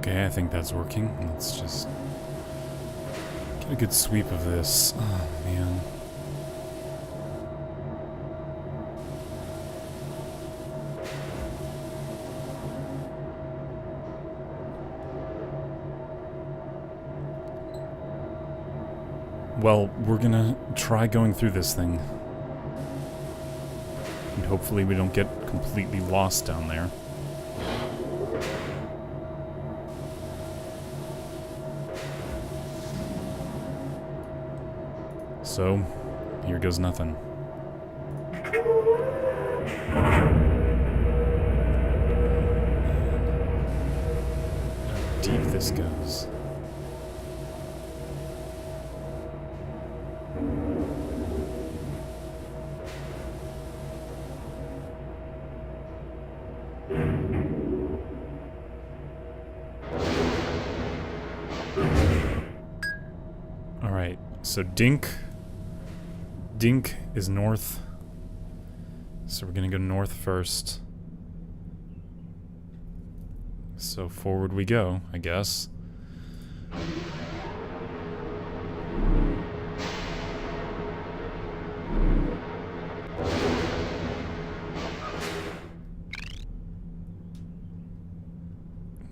Okay, I think that's working. Let's just get a good sweep of this. Oh, man. Well, we're gonna try going through this thing. And hopefully we don't get completely lost down there. So, here goes nothing. How deep this goes. Alright, so Dink is north. So we're gonna go north first. So forward we go, I guess.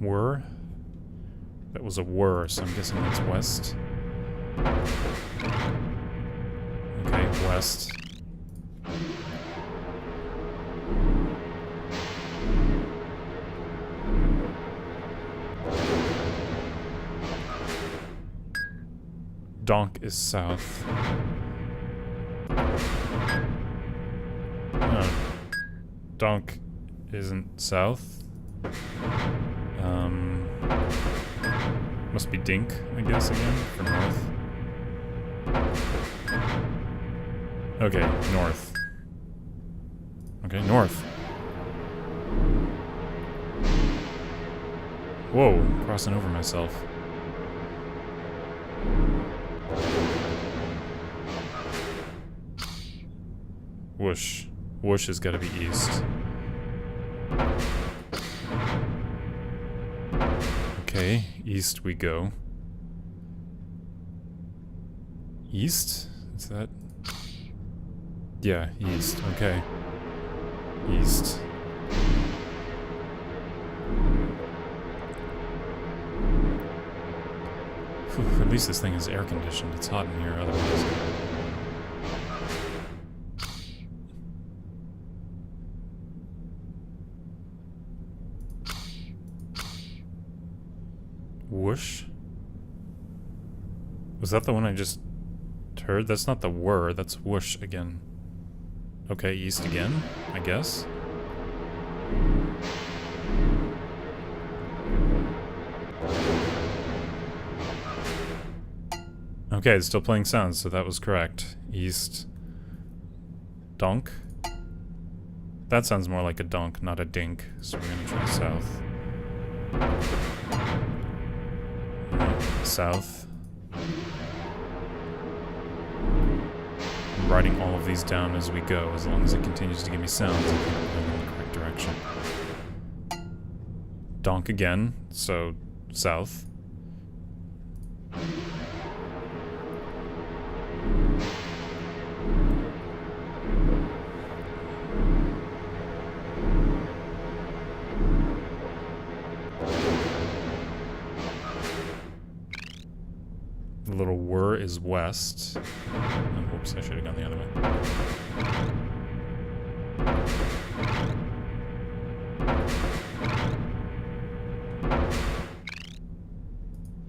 Whir? That was a whir, so I'm guessing that's west. Okay, west. Donk is south. Donk isn't south. Must be Dink, I guess, again, for north. Okay, north. Okay, north. Whoa, crossing over myself. Whoosh. Whoosh has got to be east. Okay, east we go. East? Is that... Yeah, east. Okay. East. Whew, at least this thing is air conditioned. It's hot in here otherwise. Whoosh? Was that the one I just heard? That's not the whir, that's whoosh again. Okay, east again, I guess. Okay, it's still playing sounds, so that was correct. East. Donk? That sounds more like a donk, not a dink, so we're gonna try south. South. I'm writing all of these down as we go, as long as it continues to give me sounds, I think we're going in the correct direction. Donk again, so south. The little whir is west. Oh, whoops, I should have gone the other way.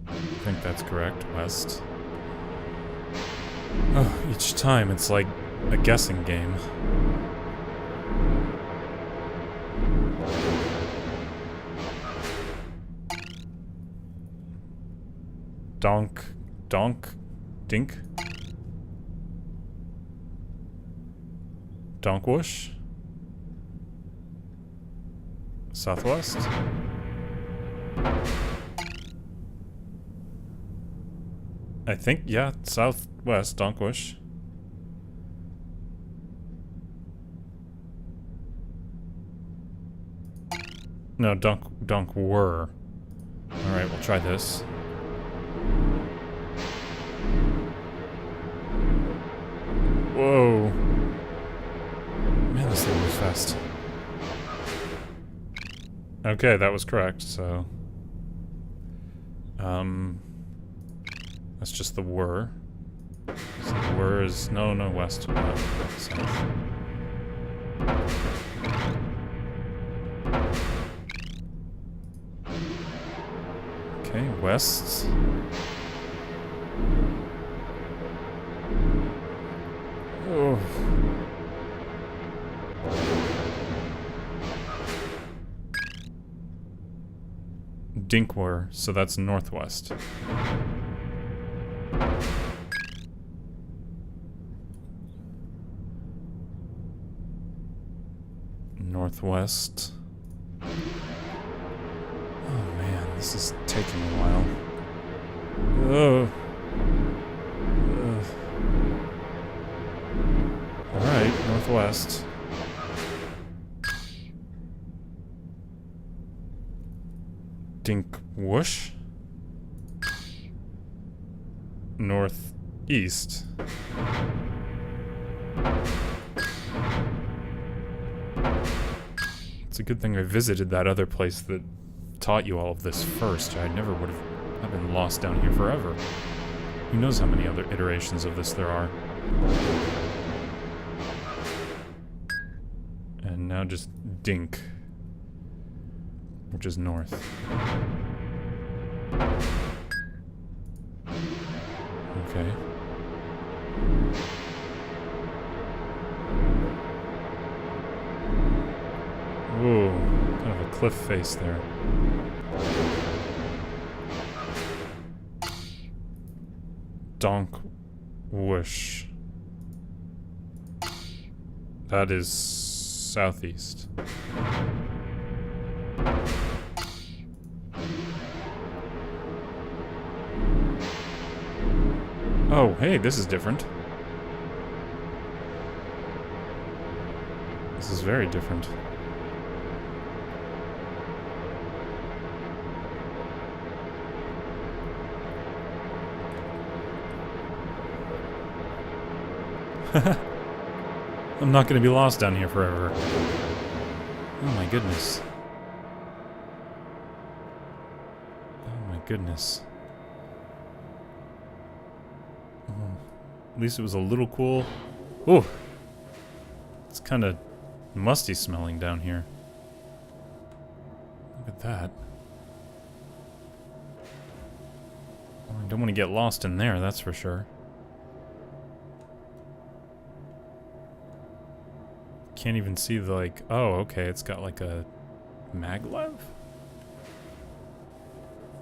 I think that's correct, west. Oh, each time it's like a guessing game. Donk. Donk? Dink? Donkwoosh? Southwest? I think, yeah, southwest, Donkwoosh. No, Donkwur. Alright, we'll try this. Whoa. Man, this thing moves fast. Okay, that was correct, so... That's just the were. So the were is... No, west. South. Okay, west. Oh. Dinkwar, so that's northwest. Northwest. Oh man, this is taking a while. Oh. Alright, northwest. Dinkwush. Northeast. It's a good thing I visited that other place that taught you all of this first. I never would have... I've been lost down here forever. Who knows how many other iterations of this there are. And now just Dink. Which is north. Okay. Ooh, kind of a cliff face there. Donk whoosh. That is southeast. Oh, hey, this is different. This is very different. I'm not going to be lost down here forever. Oh my goodness. Oh my goodness. At least it was a little cool. Ooh! It's kind of musty smelling down here. Look at that. Well, I don't want to get lost in there, that's for sure. Can't even see the, like... Oh, okay, it's got like a maglev?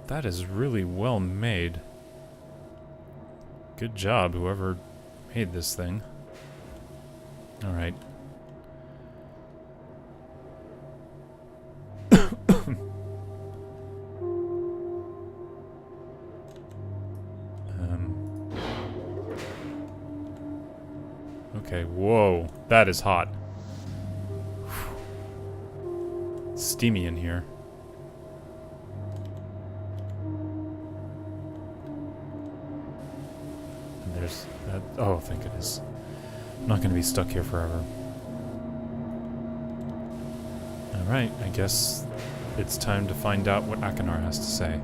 That is really well made. Good job, whoever made this thing. Alright. Okay, whoa. That is hot. It's steamy in here. There's that. Oh, thank goodness. I'm not going to be stuck here forever. Alright, I guess it's time to find out what Akinar has to say.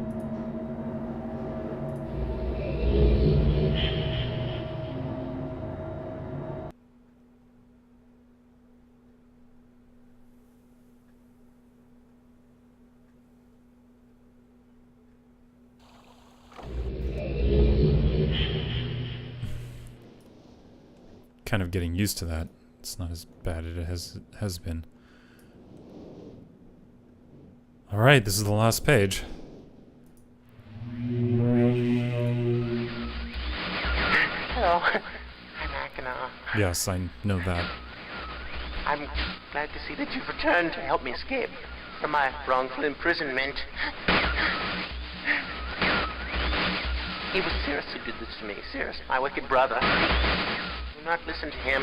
Kind of getting used to that. It's not as bad as it has been. Alright, this is the last page. Hello, I'm Akinar. Yes, I know that. I'm glad to see that you've returned to help me escape from my wrongful imprisonment. He was Cirrus who did this to me. Cirrus, my wicked brother. Do not listen to him.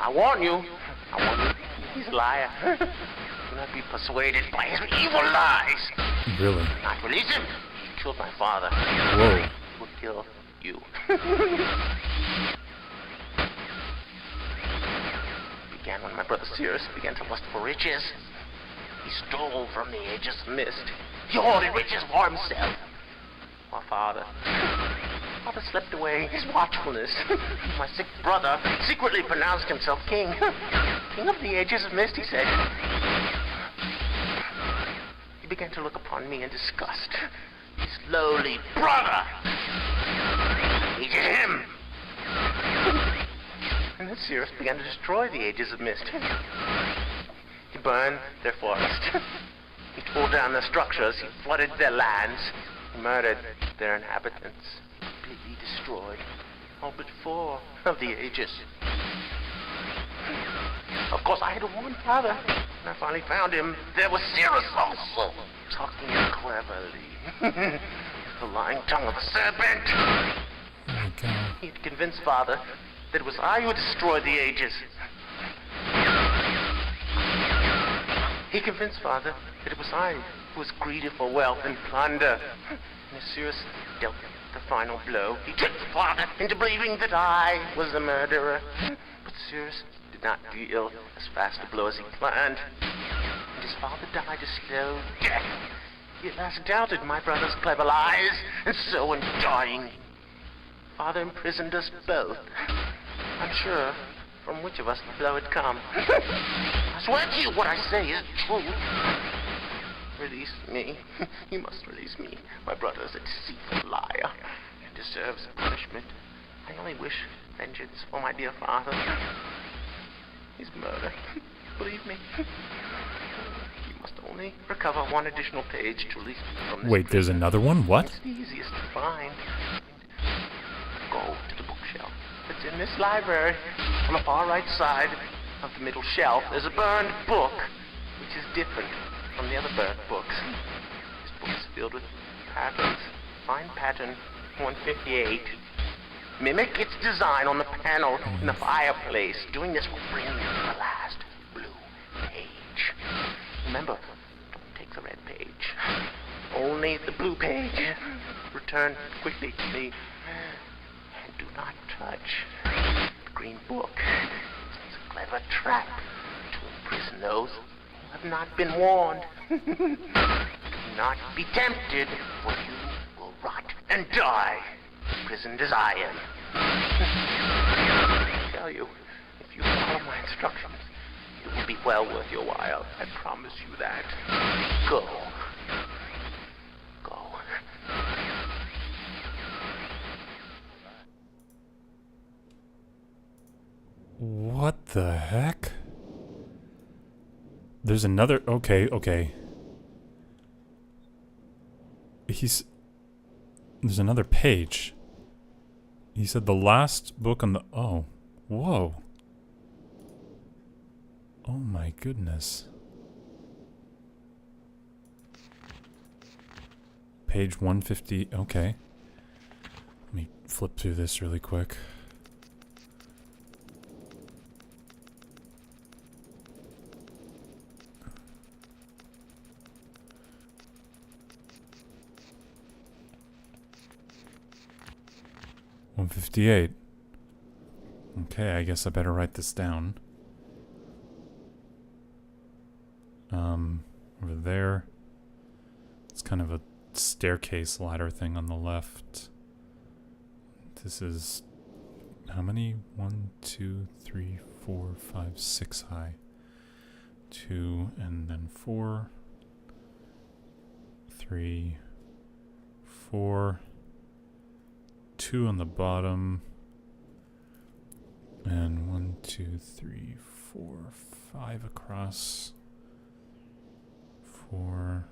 I warn you. He's a liar. Do not be persuaded by his evil lies. Really? Not release him. He killed my father. Whoa. He would kill you. Began when my brother Sirius began to lust for riches. He stole from the Aegis of Mist. He hoarded riches for himself. My father slept away his watchfulness. My sick brother secretly pronounced himself king. King of the Aegis of Mist, he said. He began to look upon me in disgust. His lowly brother hated him. And then Sirius began to destroy the Aegis of Mist. He burned their forest. He tore down their structures. He flooded their lands. He murdered their inhabitants. He completely destroyed all but 4 of the Aegis. Of course, I had to warn Father. When I finally found him, there was Sirius also, talking cleverly. The lying tongue of a serpent. Oh my God. He had convinced Father that it was I who destroyed the Aegis. He convinced Father that it was I who was greedy for wealth and plunder. And as Sirius dealt the final blow, he tricked Father into believing that I was the murderer. But Sirius did not deal as fast a blow as he planned. And his father died a slow death. He at last doubted my brother's clever lies, and so in dying, Father imprisoned us both. Unsure from which of us the blow had come. I swear to you what I say is true. Release me. You must release me. My brother is a deceitful liar and deserves punishment. I only wish vengeance for my dear father. His murder. Believe me. You must only recover 1 additional page to release me from this. Wait, there's another one? What? It's the easiest to find. Go to the bookshelf. It's in this library. On the far right side of the middle shelf, there's a burned book, which is different from the other burnt books. This book is filled with patterns. Find pattern 158. Mimic its design on the panel in the fireplace. Doing this will bring you to the last blue page. Remember, don't take the red page. Only the blue page. Return quickly to me. And do not touch the green book. It's a clever trap to imprison those who have not been warned. Do not be tempted, for you will rot and die, imprisoned as I am. I tell you, if you follow my instructions, it will be well worth your while. I promise you that. Go. Go. What the heck? There's another... Okay. There's another page. He said the last book on the... Oh. Whoa. Oh my goodness. Page 150... Okay. Let me flip through this really quick. $158. Okay, I guess I better write this down. Over there. It's kind of a staircase ladder thing on the left. This is how many? 1, 2, 3, 4, 5, 6 high. 2 and then 4. 3, 4. 2 on the bottom. And 1, 2, 3, 4, 5 across. 4,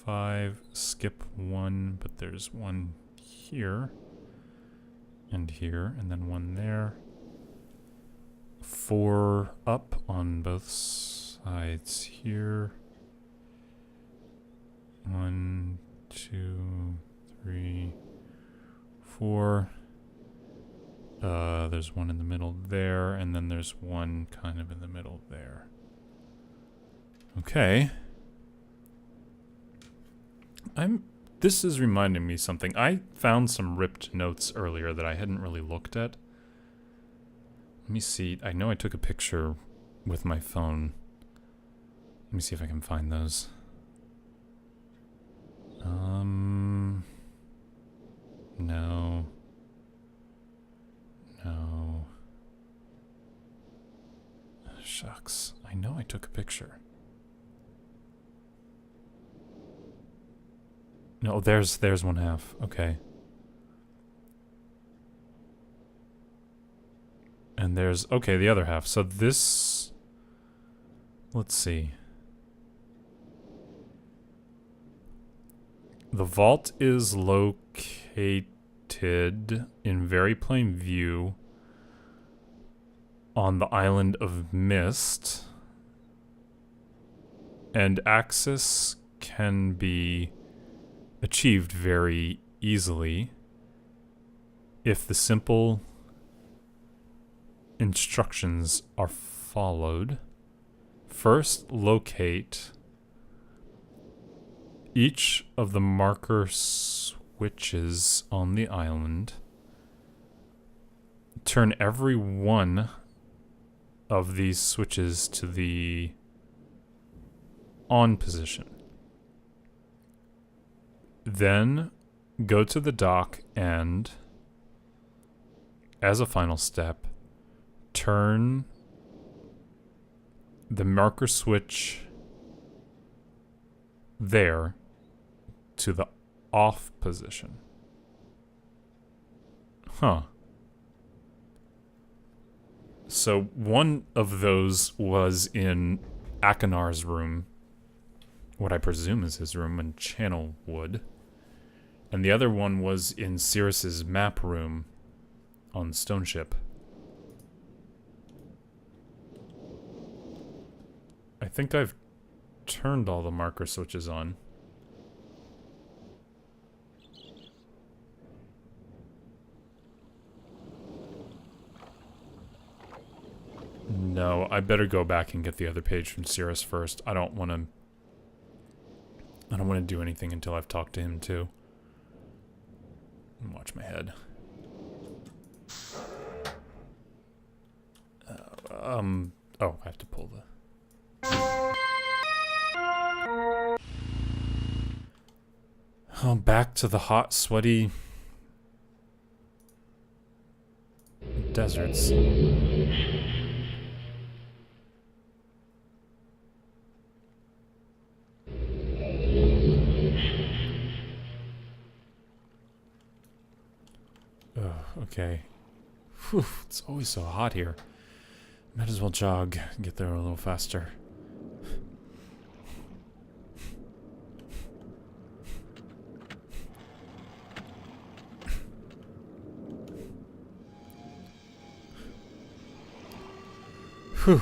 5. Skip 1, but there's 1 here. And here, and then 1 there. 4 up on both sides here. 1, 2, 3, 4. There's 1 in the middle there, and then there's 1 kind of in the middle there. Okay. This is reminding me something. I found some ripped notes earlier that I hadn't really looked at. Let me see. I know I took a picture with my phone. Let me see if I can find those. No. No. Shucks. I know I took a picture. No, there's 1/2. Okay. And there's, okay, the other half. So this, let's see. The vault is located in very plain view on the Island of MYST. And access can be achieved very easily if the simple instructions are followed. First, locate each of the marker switches on the island. Turn every one of these switches to the on position. Then go to the dock and, as a final step, turn the marker switch there to the off position. Huh. So one of those was in Akinar's room, what I presume is his room in Channelwood. And the other one was in Cirrus's map room on Stone Ship. I think I've turned all the marker switches on. No, I better go back and get the other page from Cirrus first. I don't want to do anything until I've talked to him too. Watch my head. Oh, I have to pull the... Oh, back to the hot, sweaty... deserts. Okay. Whew, it's always so hot here. Might as well jog, get there a little faster. Whew.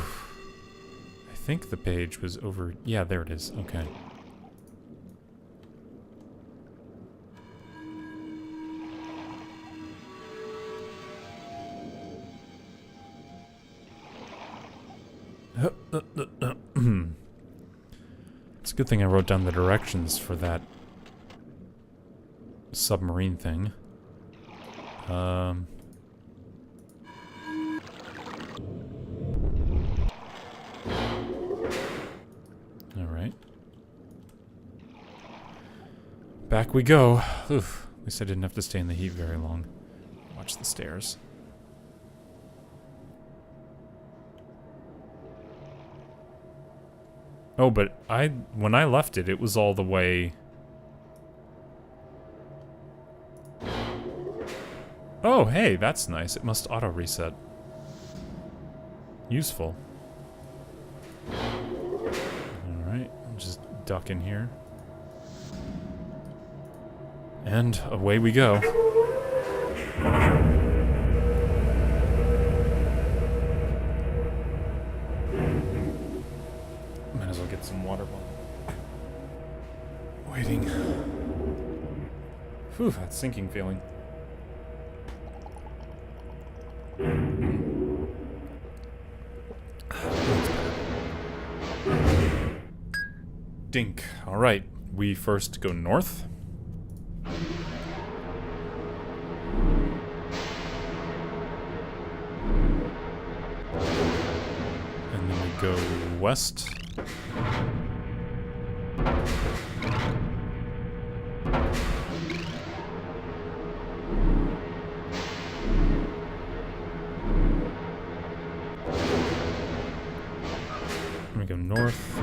I think the page was over... Yeah, there it is. Okay. It's a good thing I wrote down the directions for that submarine thing. Alright. Back we go. Oof. At least I didn't have to stay in the heat very long. Watch the stairs. Oh, but when I left it, it was all the way... Oh, hey, that's nice. It must auto-reset. Useful. Alright, I'll just duck in here. And away we go. Might as well get some water while waiting. Whew, that sinking feeling. Dink. Alright, we first go north. And then we go west. And we go north.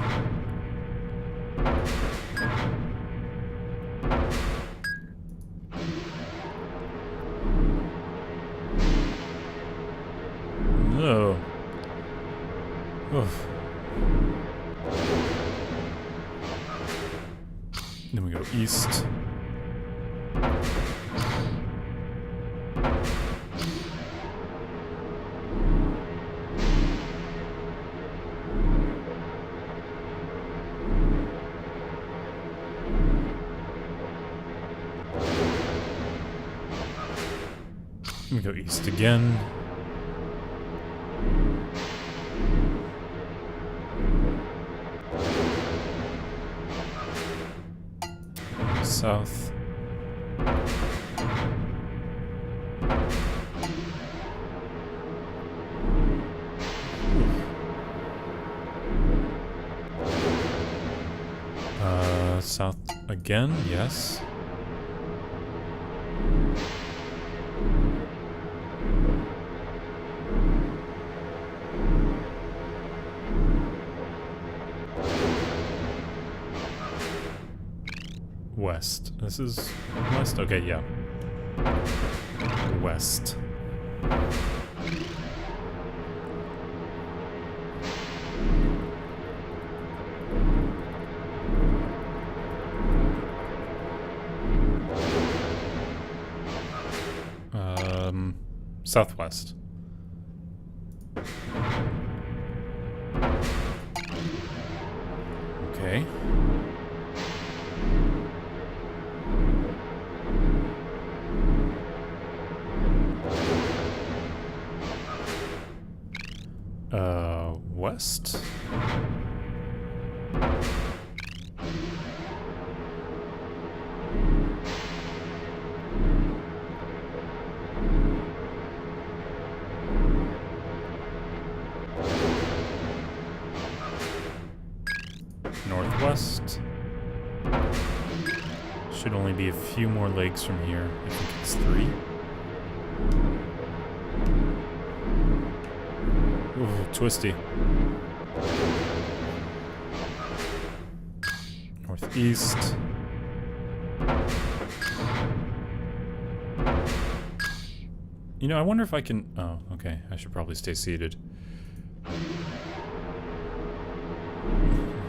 No. Oof. Then we go east. Then we go east again. South. South again, yes. West. This is west? Okay, yeah. West. Southwest. Okay. West? Northwest. Should only be a few more legs from here. I think it's 3. Ooh, twisty. Northeast. You know, I wonder if I can... Oh, okay. I should probably stay seated.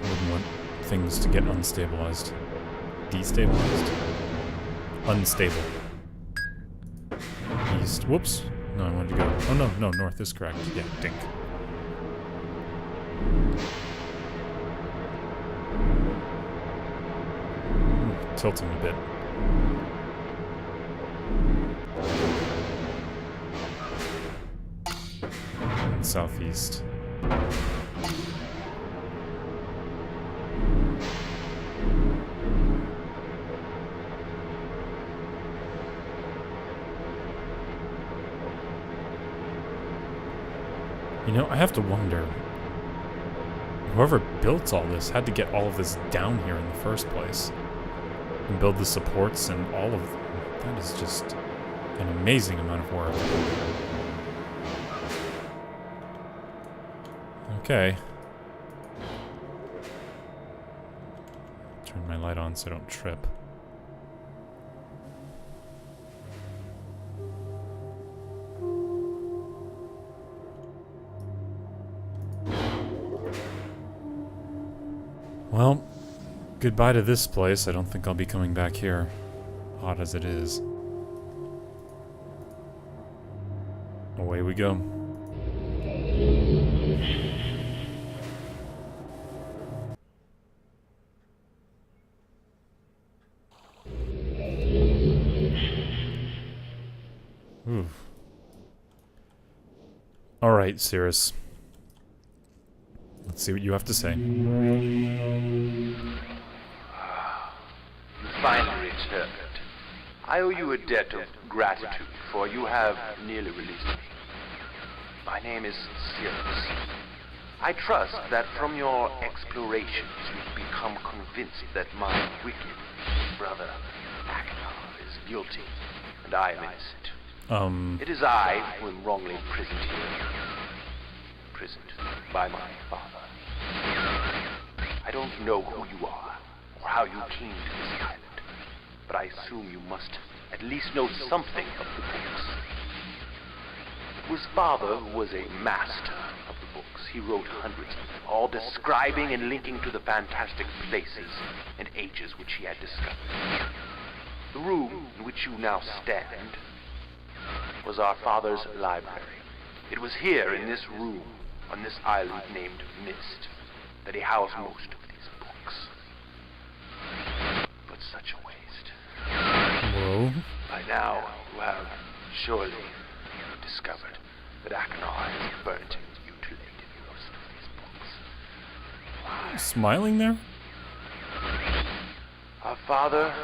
Wouldn't want things to get unstabilized. Destabilized? Unstable. East. Whoops. No, I wanted to go... Oh, no, north is correct. Yeah, dink. Ooh, tilting a bit. And southeast. You know, I have to wonder, whoever built all this had to get all of this down here in the first place and build the supports and all of them. That is just an amazing amount of work. Okay. Turn my light on so I don't trip. Well, goodbye to this place. I don't think I'll be coming back here, hot as it is. Away we go. Oof. All right, Cirrus. Let's see what you have to say. finally returned. I owe you a debt of gratitude, for you have nearly released me. My name is Sirius. I trust that from your explorations you've become convinced that my wicked brother Akhenaten is guilty, and I am innocent. It is I who am wrongly imprisoned here. Imprisoned by my father. I don't know who you are, or how you came to this island, but I assume you must at least know something of the books. His father was a master of the books. He wrote hundreds of them, all describing and linking to the fantastic places and ages which he had discovered. The room in which you now stand was our father's library. It was here, in this room, on this island named Mist, that he housed most of these books. But such a waste. Whoa. By now, you have surely discovered that Akhenaten has burnt and mutilated most of these books. Why? Smiling there? Our father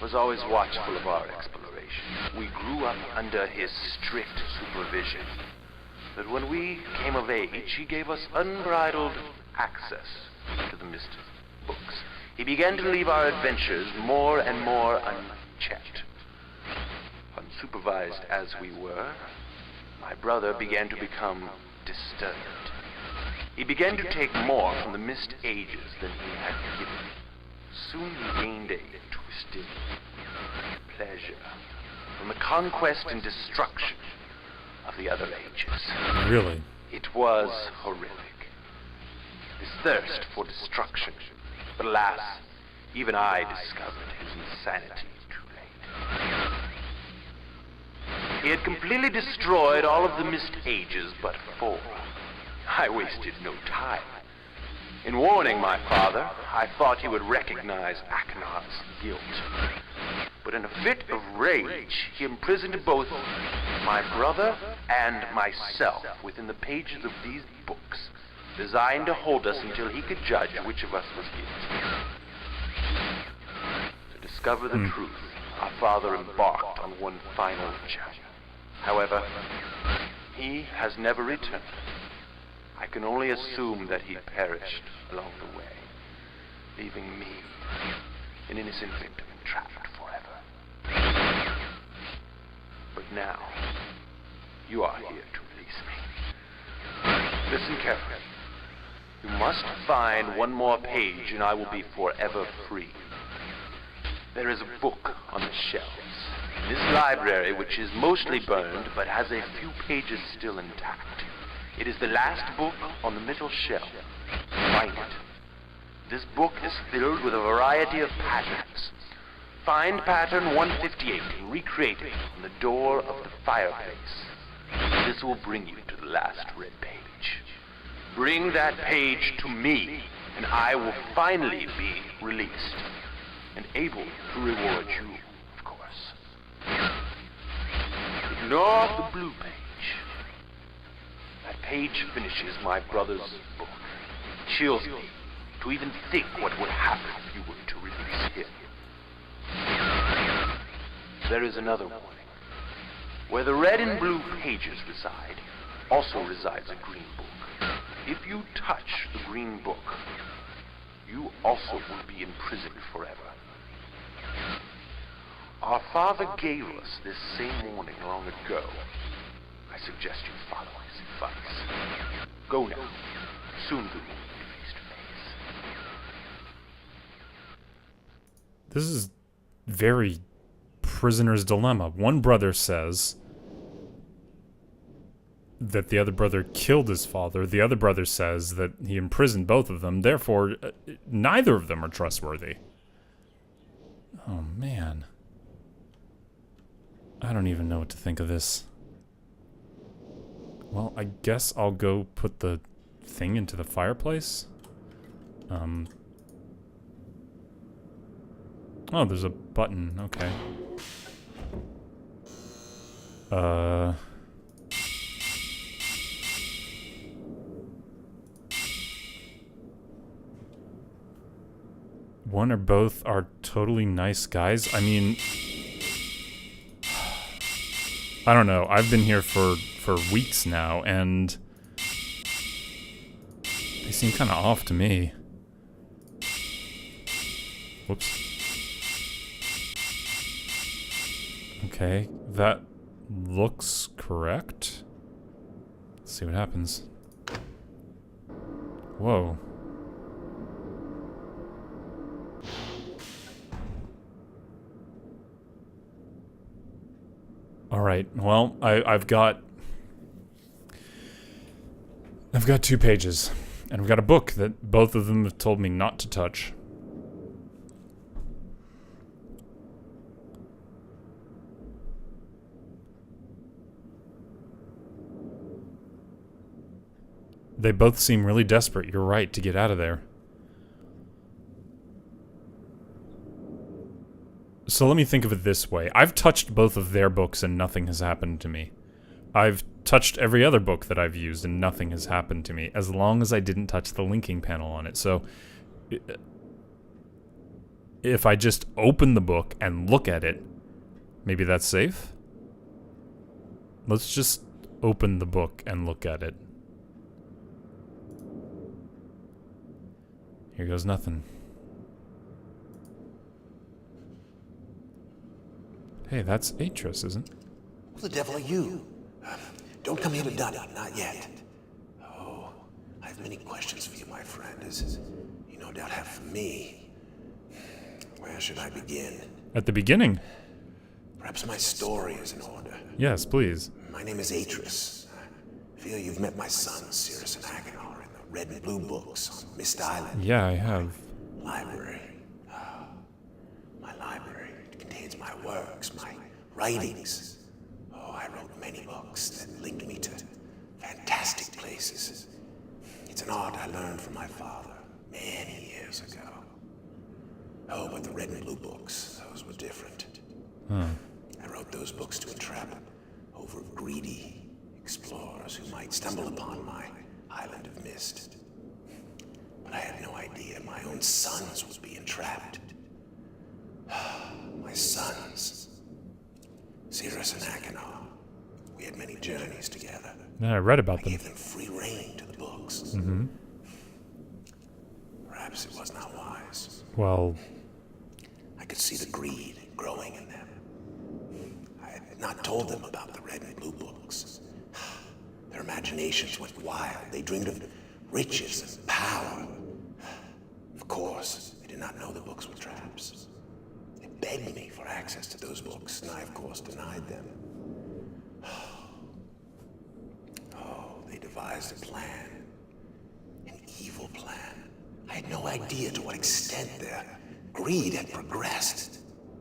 was always watchful of our exploration. We grew up under his strict supervision. But when we came of age, he gave us unbridled access to the Mist books. He began to leave our adventures more and more unchecked. Unsupervised as we were, my brother began to become disturbed. He began to take more from the Mist ages than he had given. Soon he gained a twisted pleasure from the conquest and destruction of the other ages. Really? It was horrific. This thirst for destruction. But alas, even I discovered his insanity too late. He had completely destroyed all of the Mist ages but 4. I wasted no time. In warning my father, I thought he would recognize Akhenaten's guilt. But in a fit of rage, he imprisoned both my brother and myself within the pages of these books, designed to hold us until he could judge which of us was guilty. To discover the truth, our father embarked on one final journey. However, he has never returned. I can only assume that he perished along the way, leaving me, an innocent victim, entrapped forever. But now, you are here to release me. Listen carefully. You must find one more page and I will be forever free. There is a book on the shelves. This library, which is mostly burned but has a few pages still intact. It is the last book on the middle shelf. Find it. This book is filled with a variety of patterns. Find pattern 158 and recreate it on the door of the fireplace. This will bring you to the last red page. Bring that page to me, and I will finally be released, and able to reward you, of course. Ignore the blue page. That page finishes my brother's book. It chills me to even think what would happen if you were to release him. There is another warning. Where the red and blue pages reside, also resides a green book. If you touch the green book, you also will be imprisoned forever. Our father gave us this same warning long ago. I suggest you follow his advice. Go now. Soon we will be face to face. This is very prisoner's dilemma. One brother says that the other brother killed his father. The other brother says that he imprisoned both of them. Therefore, neither of them are trustworthy. Oh, man. I don't even know what to think of this. Well, I guess I'll go put the thing into the fireplace. Oh, there's a button. Okay. one or both are totally nice guys. I mean, I don't know. I've been here for weeks now, and they seem kind of off to me. Whoops. Okay, that looks correct. Let's see what happens. Whoa. Alright, well, I've got 2 pages. And I've got a book that both of them have told me not to touch. They both seem really desperate, you're right, to get out of there. So let me think of it this way. I've touched both of their books and nothing has happened to me. I've touched every other book that I've used and nothing has happened to me, as long as I didn't touch the linking panel on it. So, if I just open the book and look at it, maybe that's safe? Let's just open the book and look at it. Here goes nothing. Hey, that's Atris, isn't it? Who the devil are you? Don't come here to Dunny, not yet. Oh, I have many questions for you, my friend, as you no doubt have for me. Where should I begin? At the beginning. Perhaps my story is in order. Yes, please. My name is Atris. I feel you've met my sons, Cirrus and Achenar, in the Red and Blue books on MYST Island. Yeah, I have. Library. Oh, my library. It contains my works, my writings. Oh, I wrote many books that linked me to fantastic places. It's an art I learned from my father many years ago. Oh, but the Red and Blue books, those were different. Huh. I wrote those books to entrap over greedy explorers who might stumble upon my Island of MYST. But I had no idea my own sons would be entrapped. My sons. Cirrus and Achenar. We had many journeys together. Yeah, I read about I them. gave them free rein to the books. Mm-hmm. Perhaps it was not wise. Well, I could see the greed growing in them. I had not told them about the Red and Blue books. Their imaginations went wild. They dreamed of riches and power. Of course, they did not know the books were traps. They begged me for access to those books, and I, of course, denied them. Oh, they devised a plan. An evil plan. I had no idea to what extent their greed had progressed.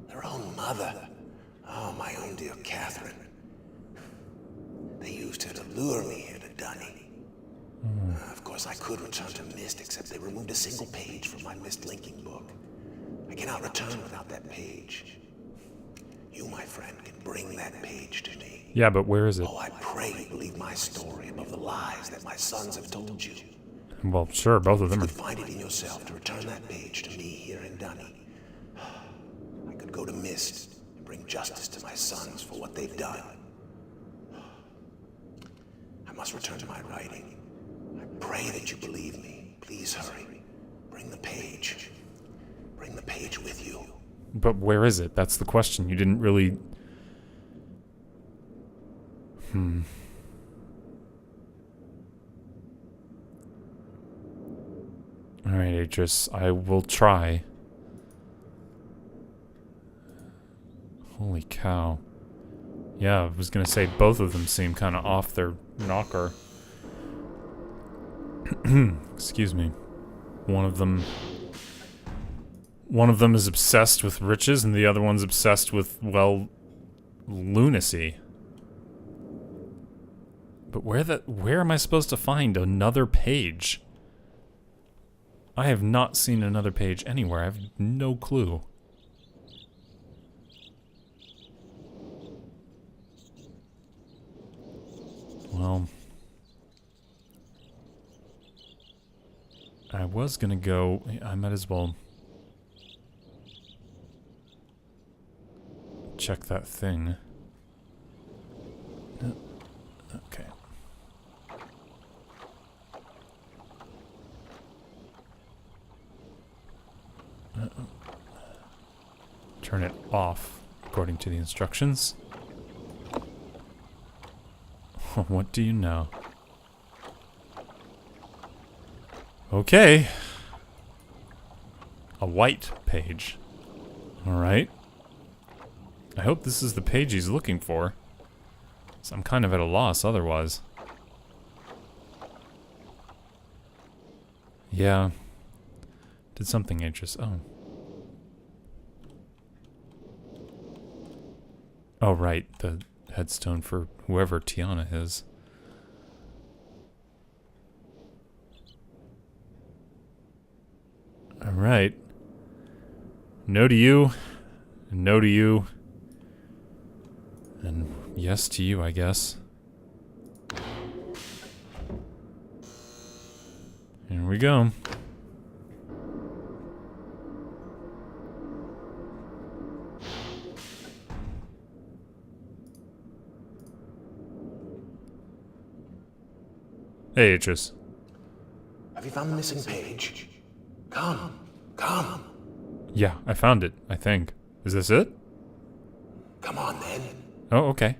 Their own mother. Oh, my own dear Catherine. They used her to lure me here to Dunny. Of course, I could return to MYST, except they removed a single page from my MYST linking book. I cannot return without that page. You, my friend, can bring that page to me. yeah, but where is it? Oh, I pray you believe my story above the lies that my sons have told you. Well, sure, both of them You are... could find it in yourself to return that page to me here in Dunny. I could go to MYST and bring justice to my sons for what they've done. I must return to my writing. I pray that you believe me. Please hurry. Bring the page. Bring the page with you. But where is it? That's the question. You didn't really... Alright, Atris. I will try. Holy cow. Yeah, I was gonna say both of them seem kind of off their knocker. Excuse me. One of them is obsessed with riches and the other one's obsessed with, well, lunacy. But where am I supposed to find another page? I have not seen another page anywhere. I have no clue. Well, I was gonna go... I might as well check that thing. Okay. Turn it off, according to the instructions. What do you know? Okay. A white page. Alright. I hope this is the page he's looking for. So I'm kind of at a loss otherwise. Yeah. Did something interesting. Oh. Oh, right. The headstone for whoever Tiana is. Alright. No to you. No to you. And yes to you, I guess. Here we go. Hey, Atris. Have you found the missing page? Come. Come. Yeah, I found it, I think. Is this it? Come on, then. Oh, okay.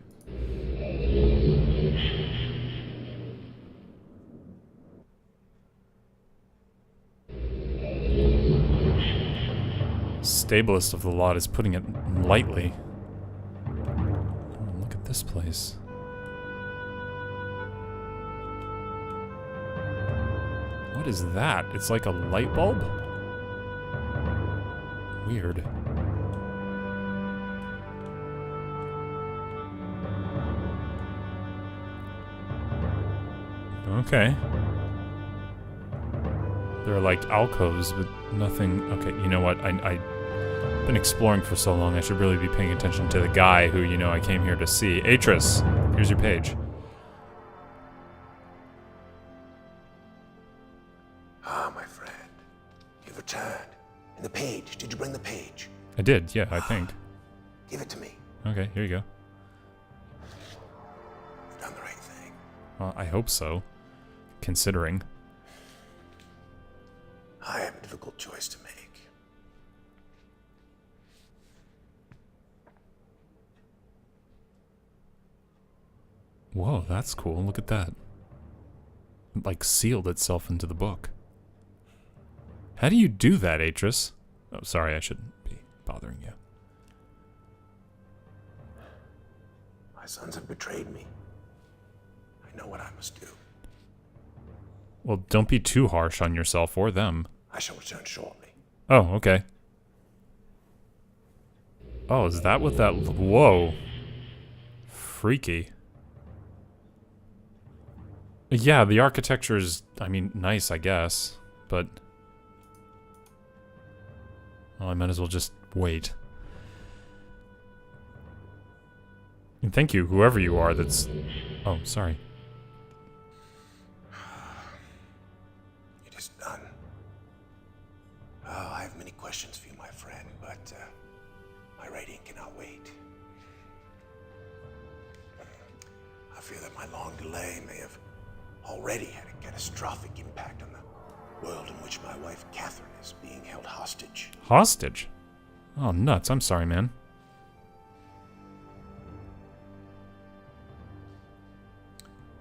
Stablest of the lot is putting it lightly. Oh, look at this place. What is that? It's like a light bulb? Weird. Okay. There are like alcoves, but nothing. Okay, you know what? I've been exploring for so long, I should really be paying attention to the guy who, you know, I came here to see. Atris, here's your page. Ah, my friend. You've returned. And the page. Did you bring the page? I did, yeah, I think. Give it to me. Okay, here you go. You've done the right thing. Well, I hope so. Considering. I have a difficult choice to make. Whoa, that's cool. Look at that. It, like, sealed itself into the book. How do you do that, Atris? Oh, sorry, I shouldn't be bothering you. My sons have betrayed me. I know what I must do. Well, don't be too harsh on yourself or them. I shall return shortly. Oh, okay. Oh, is that what that... Whoa. Freaky. Yeah, the architecture is, I mean, nice, I guess. But... well, I might as well just wait. And thank you, whoever you are that's... oh, sorry. It is done. Oh, I have many questions for you, my friend, but my writing cannot wait. I fear that my long delay may have already had a catastrophic impact on the world in which my wife Catherine is being held hostage. Hostage? Oh, nuts. I'm sorry, man.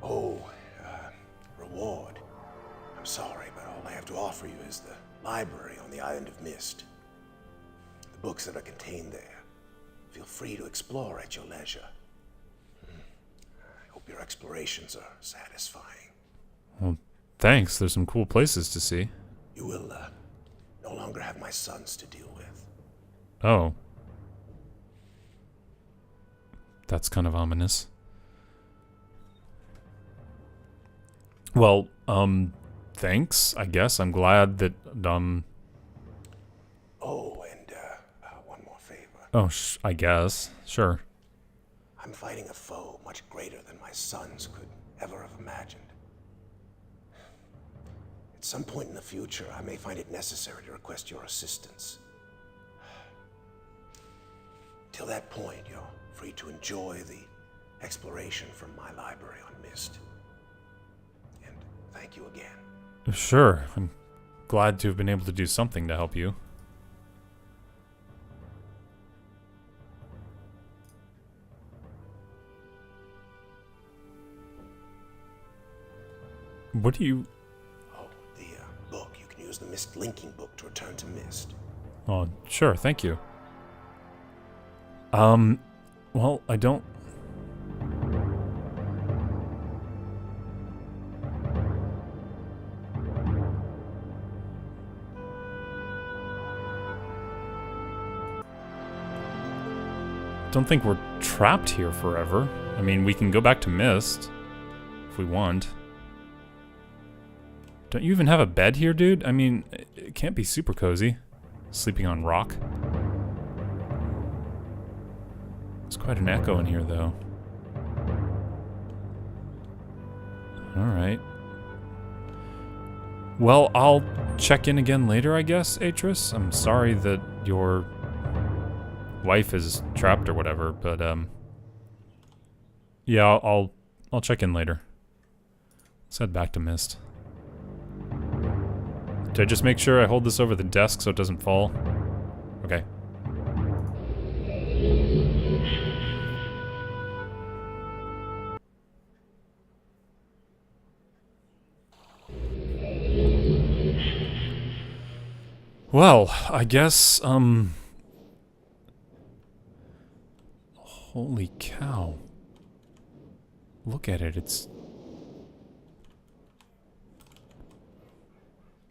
Oh, reward. I'm sorry, but all I have to offer you is the library on the Island of MYST. The books that are contained there. Feel free to explore at your leisure. I hope your explorations are satisfying. Well, thanks. There's some cool places to see. You will no longer have my sons to deal with. Oh. That's kind of ominous. Well, thanks, I guess. I'm glad that, Oh, and one more favor. oh, I guess. Sure. I'm fighting a foe much greater than my sons could ever have imagined. At some point in the future, I may find it necessary to request your assistance. Till that point, you're free to enjoy the exploration from my library on MYST. And thank you again. Sure. I'm glad to have been able to do something to help you. What do you... Oh, the book. You can use the MYST linking book to return to MYST. Oh, sure, thank you. Well, I don't... don't think we're trapped here forever. I mean, we can go back to MYST if we want. Don't you even have a bed here, dude? I mean, it can't be super cozy. Sleeping on rock. There's quite an echo in here, though. Alright. Well, I'll check in again later, I guess, Atris. I'm sorry that your wife is trapped or whatever, but, yeah, I'll check in later. Let's head back to MYST. Did I just make sure I hold this over the desk so it doesn't fall? Okay. Well, I guess, holy cow. Look at it, it's...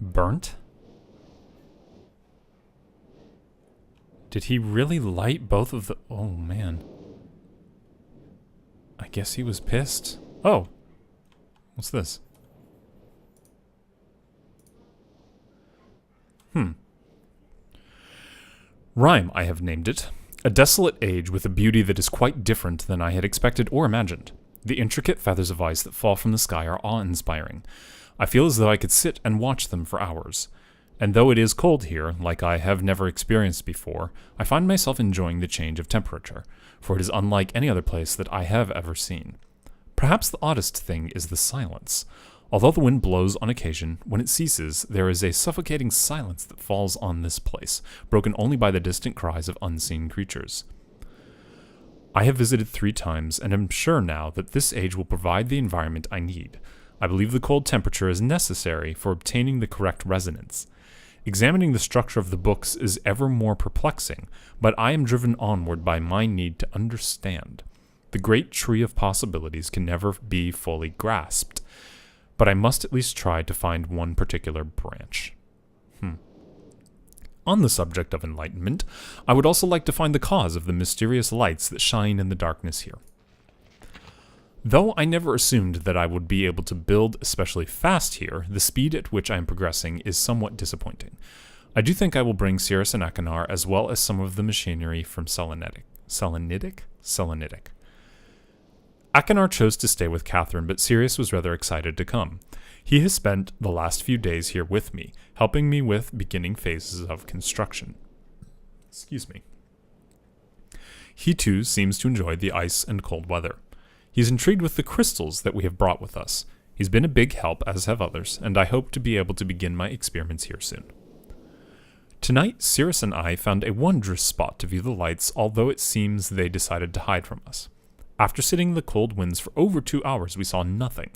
burnt? Did he really light both of the... oh, man. I guess he was pissed. Oh. What's this? Rhyme, I have named it. A desolate age with a beauty that is quite different than I had expected or imagined. The intricate feathers of ice that fall from the sky are awe-inspiring. I feel as though I could sit and watch them for hours. And though it is cold here, like I have never experienced before, I find myself enjoying the change of temperature, for it is unlike any other place that I have ever seen. Perhaps the oddest thing is the silence. Although the wind blows on occasion, when it ceases, there is a suffocating silence that falls on this place, broken only by the distant cries of unseen creatures. I have visited 3 times, and am sure now that this age will provide the environment I need. I believe the cold temperature is necessary for obtaining the correct resonance. Examining the structure of the books is ever more perplexing, but I am driven onward by my need to understand. The great tree of possibilities can never be fully grasped, but I must at least try to find one particular branch. On the subject of enlightenment, I would also like to find the cause of the mysterious lights that shine in the darkness here. Though I never assumed that I would be able to build especially fast here, the speed at which I am progressing is somewhat disappointing. I do think I will bring Cirrus and Akinar as well as some of the machinery from Selenitic. Akinar chose to stay with Catherine, but Sirius was rather excited to come. He has spent the last few days here with me, helping me with beginning phases of construction. Excuse me. He too seems to enjoy the ice and cold weather. He's intrigued with the crystals that we have brought with us. He's been a big help, as have others, and I hope to be able to begin my experiments here soon. Tonight, Cirrus and I found a wondrous spot to view the lights, although it seems they decided to hide from us. After sitting in the cold winds for over 2 hours, we saw nothing.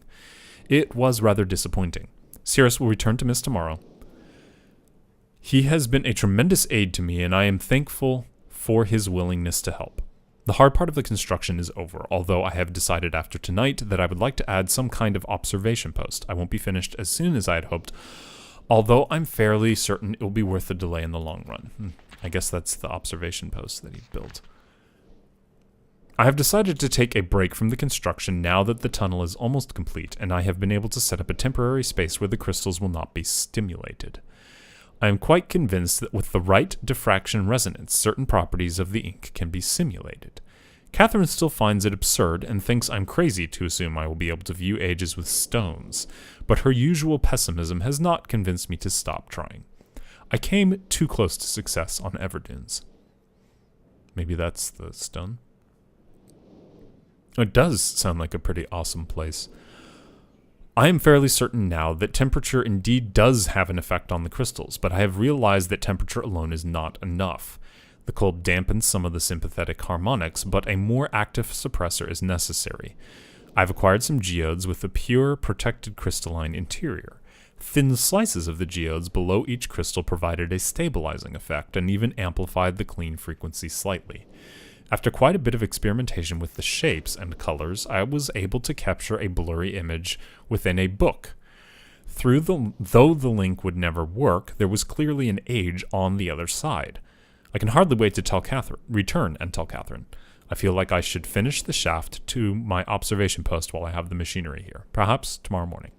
It was rather disappointing. Cirrus will return to MYST tomorrow. He has been a tremendous aid to me, and I am thankful for his willingness to help. The hard part of the construction is over, although I have decided after tonight that I would like to add some kind of observation post. I won't be finished as soon as I had hoped, although I'm fairly certain it will be worth the delay in the long run. I guess that's the observation post that he built. I have decided to take a break from the construction now that the tunnel is almost complete, and I have been able to set up a temporary space where the crystals will not be stimulated. I am quite convinced that with the right diffraction resonance, certain properties of the ink can be simulated. Catherine still finds it absurd and thinks I'm crazy to assume I will be able to view ages with stones, but her usual pessimism has not convinced me to stop trying. I came too close to success on Everdunes. Maybe that's the stone. It does sound like a pretty awesome place. I am fairly certain now that temperature indeed does have an effect on the crystals, but I have realized that temperature alone is not enough. The cold dampens some of the sympathetic harmonics, but a more active suppressor is necessary. I've acquired some geodes with a pure, protected crystalline interior. Thin slices of the geodes below each crystal provided a stabilizing effect and even amplified the clean frequency slightly. After quite a bit of experimentation with the shapes and colors, I was able to capture a blurry image within a book. Though the link would never work, there was clearly an age on the other side. I can hardly wait to return and tell Catherine. I feel like I should finish the shaft to my observation post while I have the machinery here, perhaps tomorrow morning.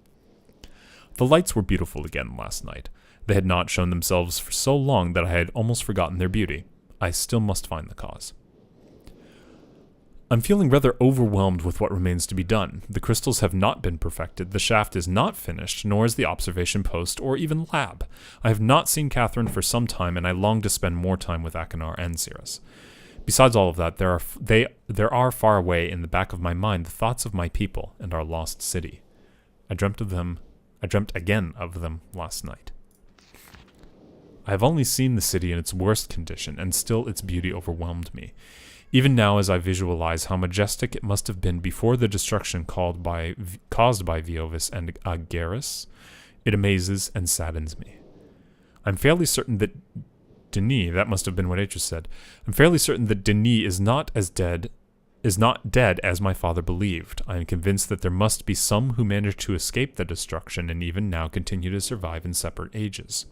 The lights were beautiful again last night. They had not shown themselves for so long that I had almost forgotten their beauty. I still must find the cause. I'm feeling rather overwhelmed with what remains to be done. The crystals have not been perfected, the shaft is not finished, nor is the observation post or even lab. I have not seen Catherine for some time, and I long to spend more time with Akinar and Cirrus. Besides all of that, there are far away in the back of my mind the thoughts of my people and our lost city. I dreamt again of them last night. I have only seen the city in its worst condition, and still its beauty overwhelmed me. Even now, as I visualize how majestic it must have been before the destruction caused by Viovis and Agaris, it amazes and saddens me. I'm fairly certain that Denis, that must have been what Atreus said, I'm fairly certain that Denis is not dead as my father believed. I am convinced that there must be some who managed to escape the destruction and even now continue to survive in separate ages.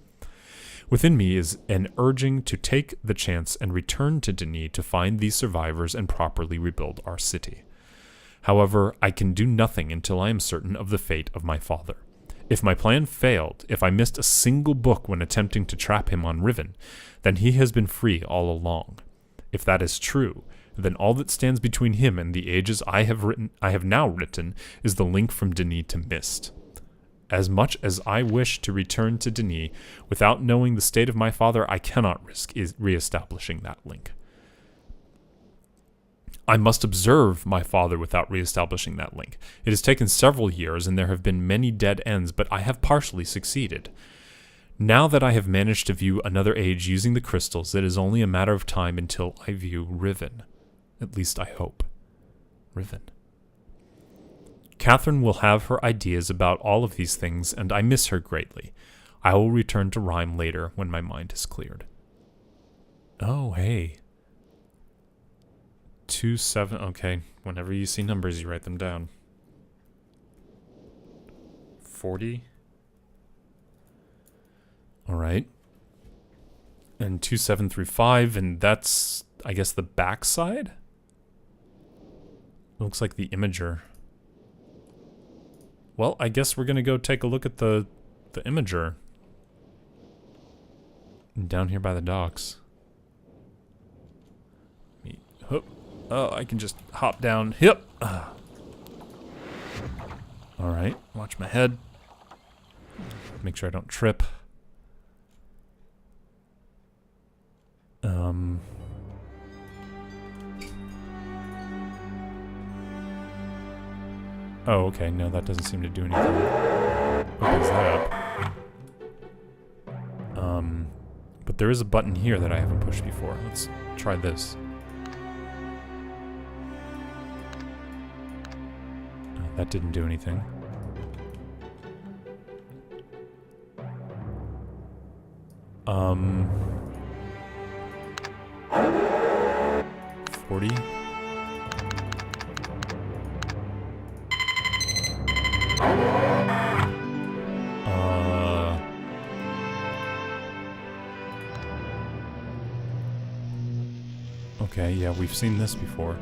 Within me is an urging to take the chance and return to Denis to find these survivors and properly rebuild our city. However, I can do nothing until I am certain of the fate of my father. If my plan failed, if I missed a single book when attempting to trap him on Riven, then he has been free all along. If that is true, then all that stands between him and the ages I have now written is the link from Denis to MYST. As much as I wish to return to Denis, without knowing the state of my father, I cannot risk re-establishing that link. I must observe my father without re-establishing that link. It has taken several years, and there have been many dead ends, but I have partially succeeded. Now that I have managed to view another age using the crystals, it is only a matter of time until I view Riven. At least I hope. Riven. Catherine will have her ideas about all of these things, and I miss her greatly. I will return to Rhyme later when my mind is cleared. Oh, hey. 27, okay. Whenever you see numbers, you write them down. 40. Alright. And 2735, and that's, I guess, the backside? Looks like the imager. Well, I guess we're gonna go take a look at the imager. Down here by the docks. Oh, I can just hop down. Hip! Alright, watch my head. Make sure I don't trip. Oh, okay, no, that doesn't seem to do anything. Opens that up. But there is a button here that I haven't pushed before. Let's try this. That didn't do anything. Um... 40? Okay, yeah, we've seen this before.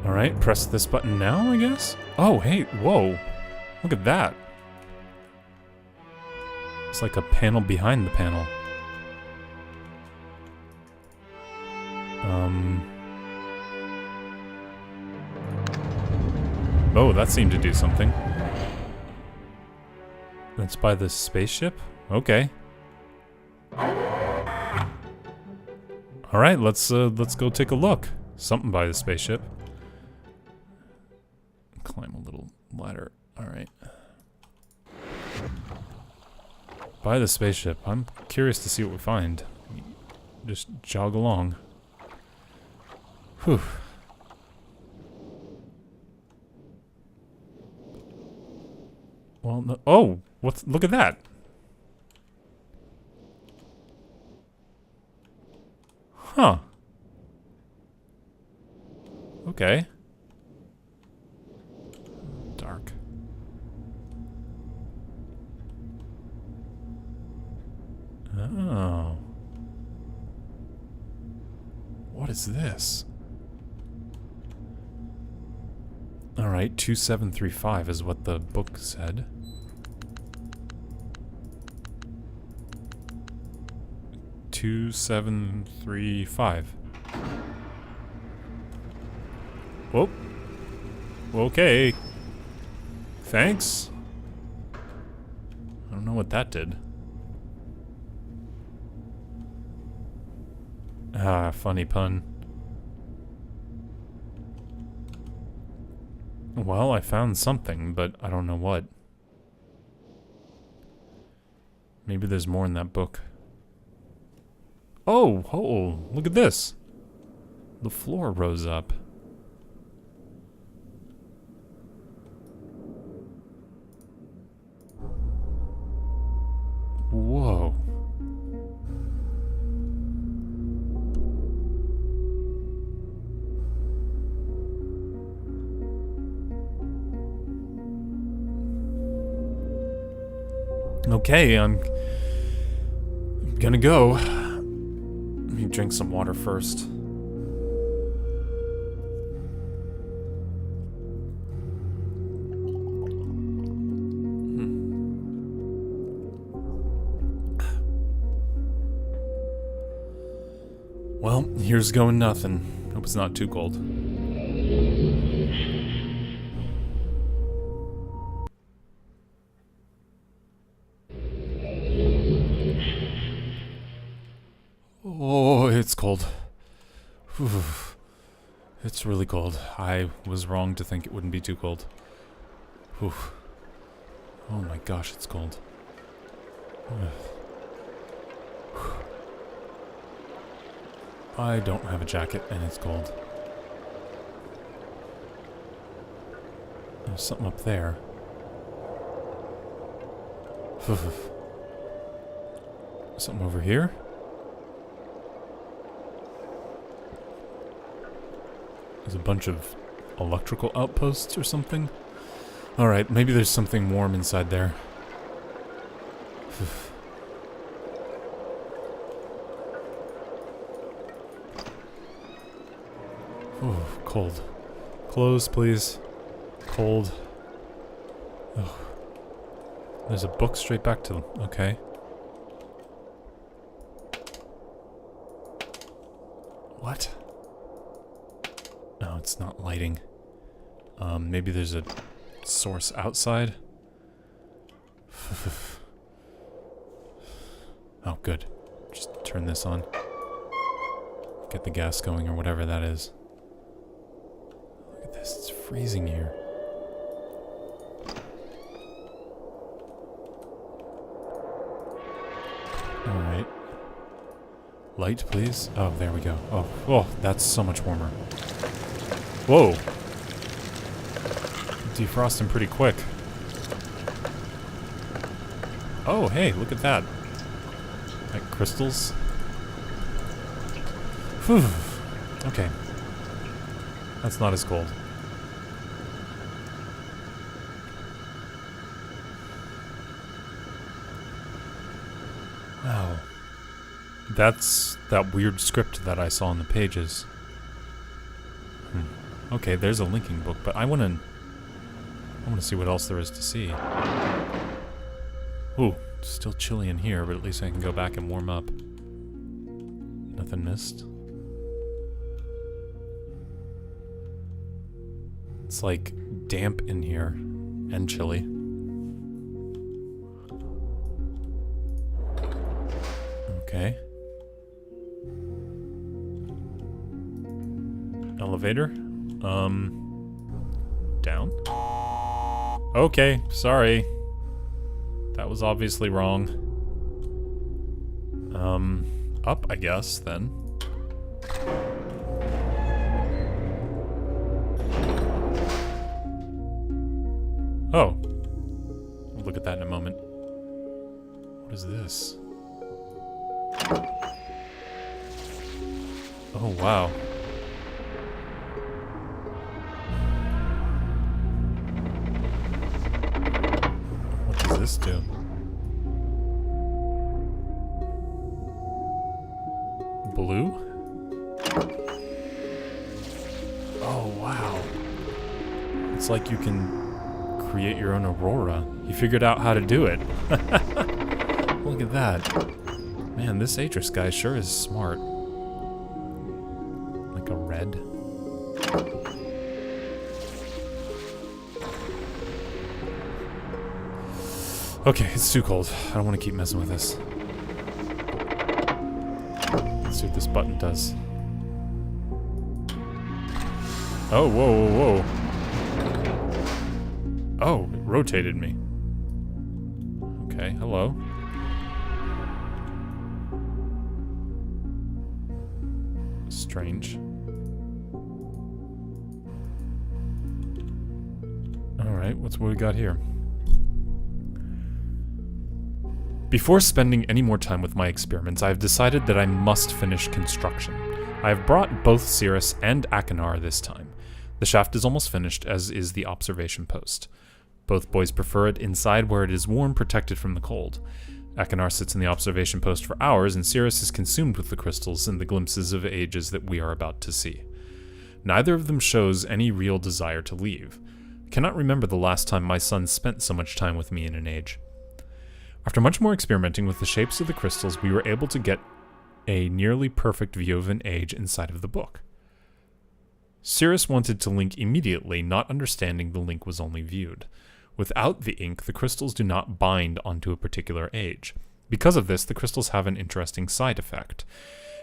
Alright, press this button now, I guess? Oh, hey, whoa. Look at that. It's like a panel behind the panel. Oh, that seemed to do something. That's by the spaceship? Okay. Alright, let's go take a look. Something by the spaceship. Climb a little ladder. Alright. By the spaceship. I'm curious to see what we find. Just jog along. Whew. Well, no, oh! Look at that! Huh. Okay. Dark. Oh. What is this? Alright, 2735 is what the book said. Two 735. Whoop. Okay. Thanks. I don't know what that did. Ah, funny pun. Well, I found something, but I don't know what. Maybe there's more in that book. Oh, look at this. The floor rose up. Whoa. Okay, I'm gonna go. Let me drink some water first. Well, here's going nothing. Hope it's not too cold. Oh, it's cold. Whew. It's really cold. I was wrong to think it wouldn't be too cold. Whew. Oh my gosh, it's cold. I don't have a jacket and it's cold. There's something up there. Something over here? There's a bunch of electrical outposts or something. Alright, maybe there's something warm inside there. Oh, cold. Close, please. Cold. Oh. There's a book straight back to them. Okay. What? No, it's not lighting. Maybe there's a source outside? Oh, good. Just turn this on. Get the gas going or whatever that is. Look at this, it's freezing here. Alright. Light, please. Oh, there we go. Oh, that's so much warmer. Whoa. Defrosting pretty quick. Oh, hey, look at that. Like crystals. Whew. Okay. That's not as cold. Wow. That's that weird script that I saw in the pages. Okay, there's a linking book, but I wanna see what else there is to see. Ooh, still chilly in here, but at least I can go back and warm up. Nothing missed. It's like damp in here and chilly. Okay. Elevator? Down? Okay, sorry. That was obviously wrong. Up, I guess, then. Oh. We'll look at that in a moment. What is this? Oh, wow. What does this do? Blue? Oh, wow. It's like you can create your own aurora. You figured out how to do it. Look at that. Man, this Atris guy sure is smart. Like a red. Okay, it's too cold. I don't want to keep messing with this. Let's see what this button does. Oh, whoa, whoa, whoa. Oh, it rotated me. Okay, hello. Strange. Alright, what's what we got here? Before spending any more time with my experiments, I have decided that I must finish construction. I have brought both Cirrus and Achenar this time. The shaft is almost finished, as is the observation post. Both boys prefer it inside where it is warm, protected from the cold. Achenar sits in the observation post for hours, and Cirrus is consumed with the crystals and the glimpses of ages that we are about to see. Neither of them shows any real desire to leave. I cannot remember the last time my son spent so much time with me in an age. After much more experimenting with the shapes of the crystals, we were able to get a nearly perfect view of an age inside of the book. Cirrus wanted to link immediately, not understanding the link was only viewed. Without the ink, the crystals do not bind onto a particular age. Because of this, the crystals have an interesting side effect.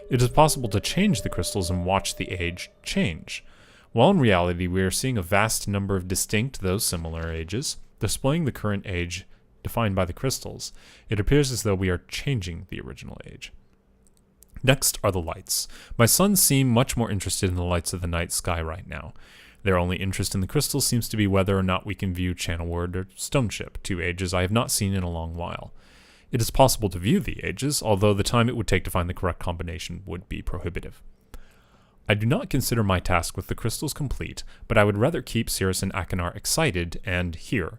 It is possible to change the crystals and watch the age change. While in reality, we are seeing a vast number of distinct, though similar ages, displaying the current age defined by the crystals. It appears as though we are changing the original age. Next are the lights. My sons seem much more interested in the lights of the night sky right now. Their only interest in the crystals seems to be whether or not we can view Channelward or Stoneship, two ages I have not seen in a long while. It is possible to view the ages, although the time it would take to find the correct combination would be prohibitive. I do not consider my task with the crystals complete, but I would rather keep Cirrus and Achenar excited and here.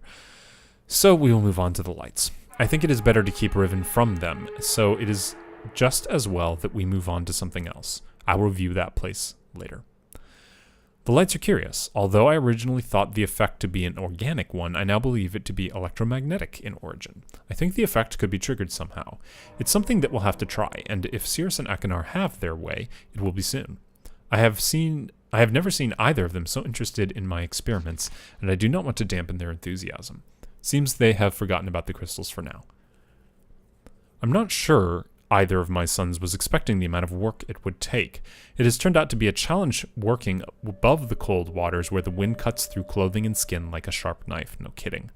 So we will move on to the lights. I think it is better to keep Riven from them, so it is just as well that we move on to something else. I will review that place later. The lights are curious. Although I originally thought the effect to be an organic one, I now believe it to be electromagnetic in origin. I think the effect could be triggered somehow. It's something that we'll have to try, and if Cirrus and Achenar have their way, it will be soon. I have never seen either of them so interested in my experiments, and I do not want to dampen their enthusiasm. Seems they have forgotten about the crystals for now. I'm not sure either of my sons was expecting the amount of work it would take. It has turned out to be a challenge working above the cold waters where the wind cuts through clothing and skin like a sharp knife, no kidding.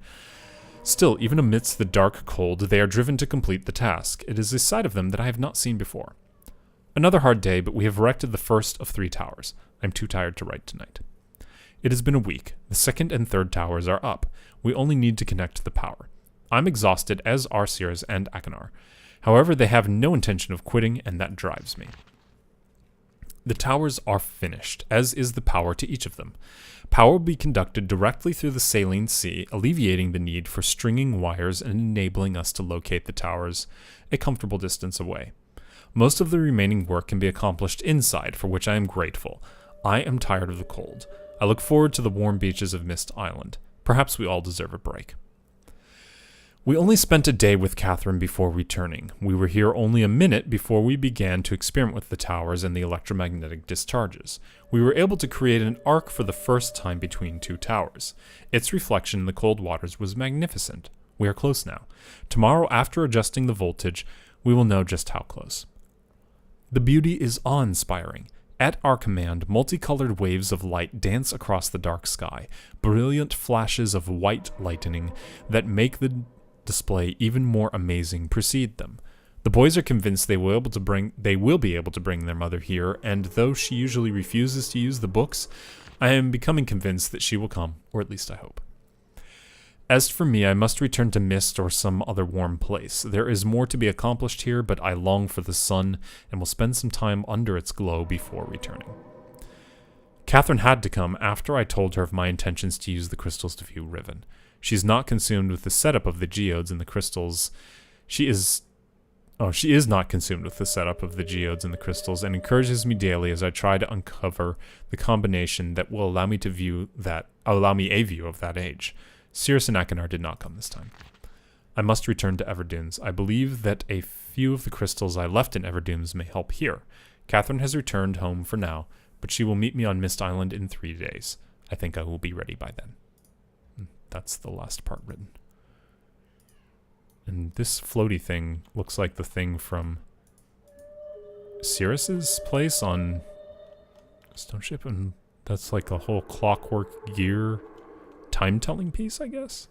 Still, even amidst the dark cold, they are driven to complete the task. It is a side of them that I have not seen before. Another hard day, but we have erected the first of 3 towers. I'm too tired to write tonight. It has been a week. The second and third towers are up. We only need to connect the power. I'm exhausted, as are Cirrus and Achenar. However, they have no intention of quitting, and that drives me. The towers are finished, as is the power to each of them. Power will be conducted directly through the saline sea, alleviating the need for stringing wires and enabling us to locate the towers a comfortable distance away. Most of the remaining work can be accomplished inside, for which I am grateful. I am tired of the cold. I look forward to the warm beaches of Mist Island. Perhaps we all deserve a break. We only spent a day with Catherine before returning. We were here only a minute before we began to experiment with the towers and the electromagnetic discharges. We were able to create an arc for the first time between 2 towers. Its reflection in the cold waters was magnificent. We are close now. Tomorrow, after adjusting the voltage, we will know just how close. The beauty is awe-inspiring. At our command, multicolored waves of light dance across the dark sky, brilliant flashes of white lightning that make the display even more amazing precede them. The boys are convinced they will be able to bring their mother here, and though she usually refuses to use the books, I am becoming convinced that she will come, or at least I hope. As for me, I must return to MYST or some other warm place. There is more to be accomplished here, but I long for the sun, and will spend some time under its glow before returning. Catherine had to come after I told her of my intentions to use the crystals to view Riven. She's not consumed with the setup of the geodes and the crystals. She is not consumed with the setup of the geodes and the crystals, and encourages me daily as I try to uncover the combination that will allow me a view of that age. Sirius and Akinar did not come this time. I must return to Everdunes. I believe that a few of the crystals I left in Everdunes may help here. Catherine has returned home for now, but she will meet me on MYST Island in 3 days. I think I will be ready by then. That's the last part written. And this floaty thing looks like the thing from Sirius's place on Stone Ship, and that's like a whole clockwork gear time-telling piece, I guess?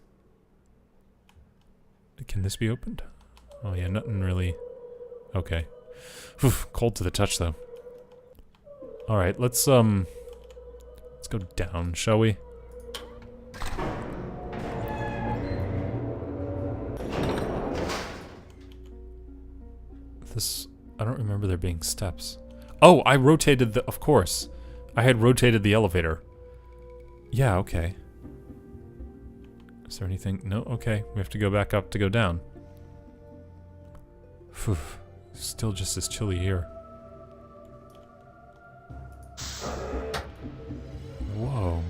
Can this be opened? Oh yeah, nothing really... Okay. Whew, cold to the touch, though. Alright, let's go down, shall we? I don't remember there being steps. Oh, I rotated the... Of course. I had rotated the elevator. Yeah, okay. Is there anything? No? Okay. We have to go back up to go down. Phew. Still just as chilly here. Whoa.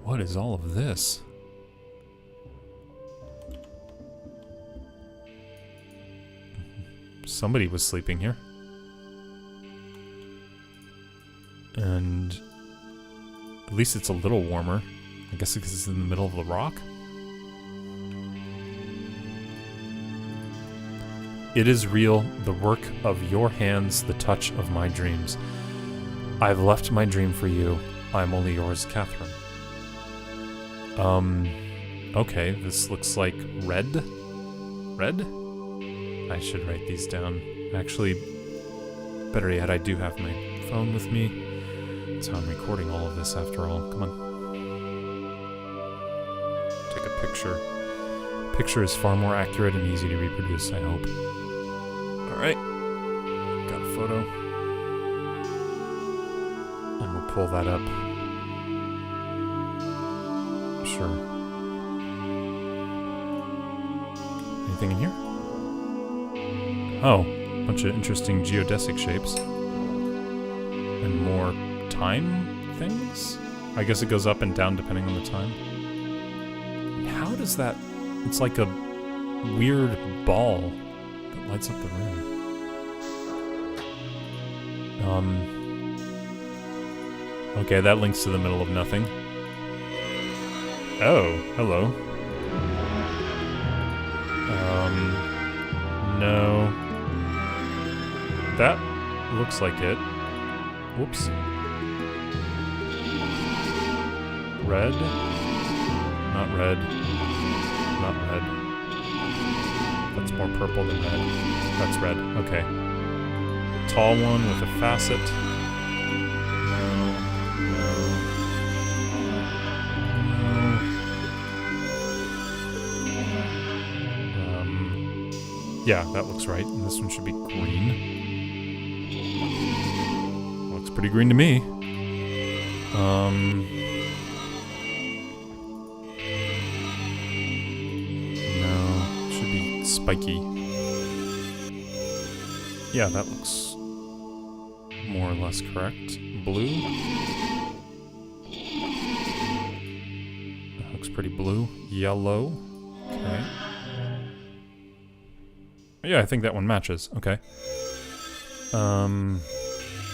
What is all of this? Somebody was sleeping here. And at least it's a little warmer. I guess because it's in the middle of the rock. It is real, the work of your hands, the touch of my dreams. I've left my dream for you. I'm only yours, Catherine. Okay, this looks like red? Red? I should write these down. Actually, better yet, I do have my phone with me. That's how I'm recording all of this after all. Come on. Take a picture. Picture is far more accurate and easy to reproduce, I hope. Alright. Got a photo. And we'll pull that up. Sure. Anything in here? Oh, bunch of interesting geodesic shapes. And more time things? I guess it goes up and down depending on the time. How does that... It's like a weird ball that lights up the room. Okay, that links to the middle of nothing. Oh, hello. No. That looks like it. Whoops. Red. Not red. Not red. That's more purple than red. That's red. Okay. Tall one with a facet. Yeah, that looks right. And this one should be green. Looks pretty green to me. No, should be spiky. Yeah, that looks more or less correct. Blue. That looks pretty blue. Yellow. Okay. Yeah, I think that one matches. Okay.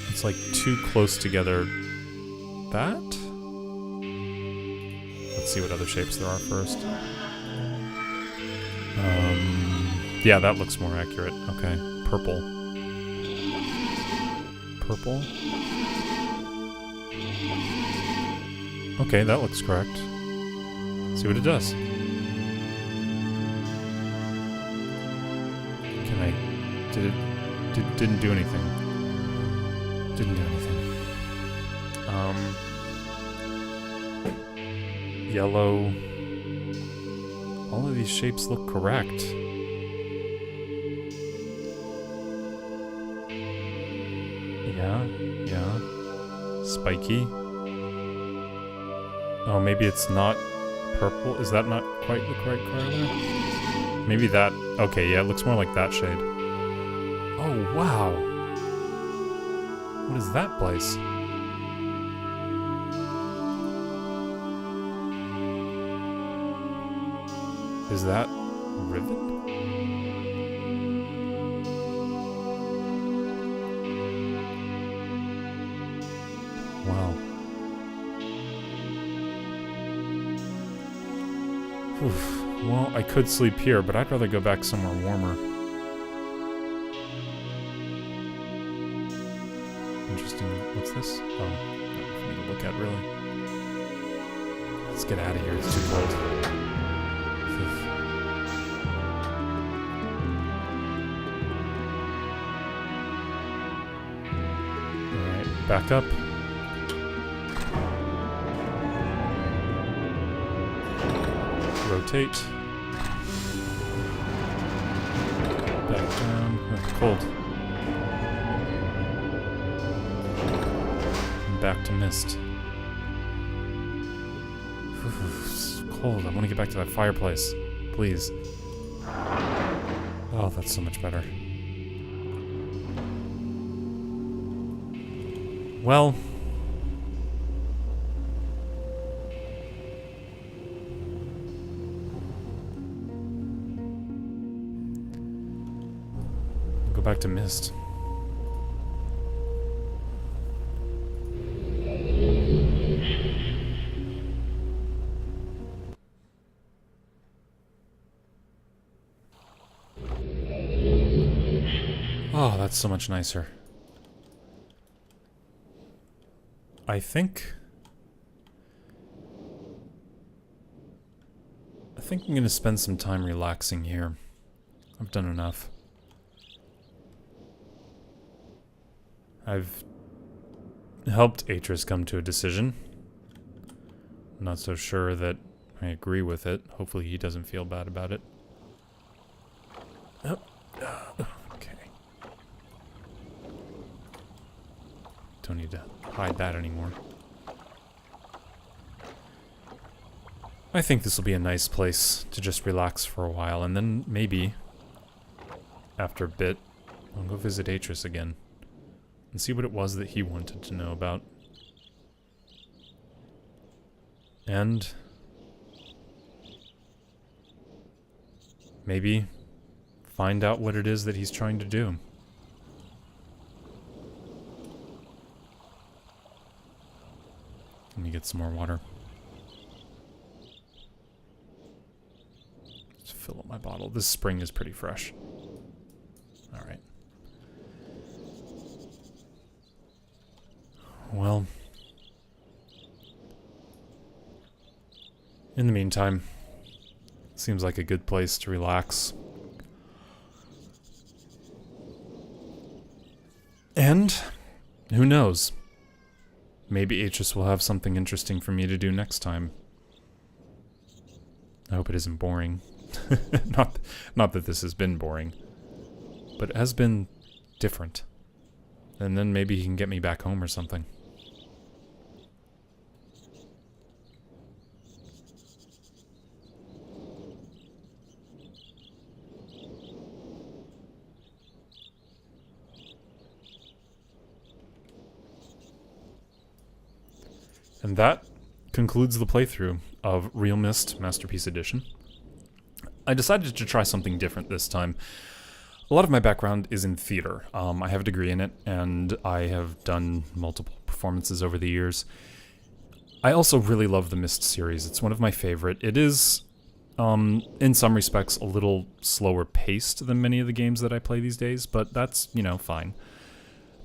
It's like too close together. That? Let's see what other shapes there are first. Yeah, that looks more accurate. Okay, purple. Purple? Okay, that looks correct. Let's see what it does. Can I... didn't do anything. Didn't do anything. Yellow. All of these shapes look correct. Yeah. Spiky. Oh, maybe it's not purple. Is that not quite the correct color? Maybe that... Okay, yeah, it looks more like that shade. Oh, wow. What is that place? Is that rivet? Wow. Oof. Well, I could sleep here, but I'd rather go back somewhere warmer. Interesting. What's this? Oh, not for me to look at, really. Let's get out of here. It's too cold. Alright, back up. Rotate. Back down. Oh, cold. And back to mist. It's cold. I want to get back to that fireplace. Please. Oh, that's so much better. Well... back to mist. Oh, that's so much nicer. I think I'm gonna spend some time relaxing here. I've done enough. I've helped Atris come to a decision. I'm not so sure that I agree with it. Hopefully he doesn't feel bad about it. Oh. Okay. Don't need to hide that anymore. I think this will be a nice place to just relax for a while, and then maybe, after a bit, I'll go visit Atris again. And see what it was that he wanted to know about. And... maybe find out what it is that he's trying to do. Let me get some more water. Let's fill up my bottle. This spring is pretty fresh. Alright. Well, in the meantime, seems like a good place to relax. And, who knows? Maybe Atris will have something interesting for me to do next time. I hope it isn't boring. Not that this has been boring, but it has been different. And then maybe he can get me back home or something. And that concludes the playthrough of Real Myst Masterpiece Edition. I decided to try something different this time. A lot of my background is in theater. I have a degree in it, and I have done multiple performances over the years. I also really love the Myst series. It's one of my favorite. It is, in some respects, a little slower paced than many of the games that I play these days, but that's, fine.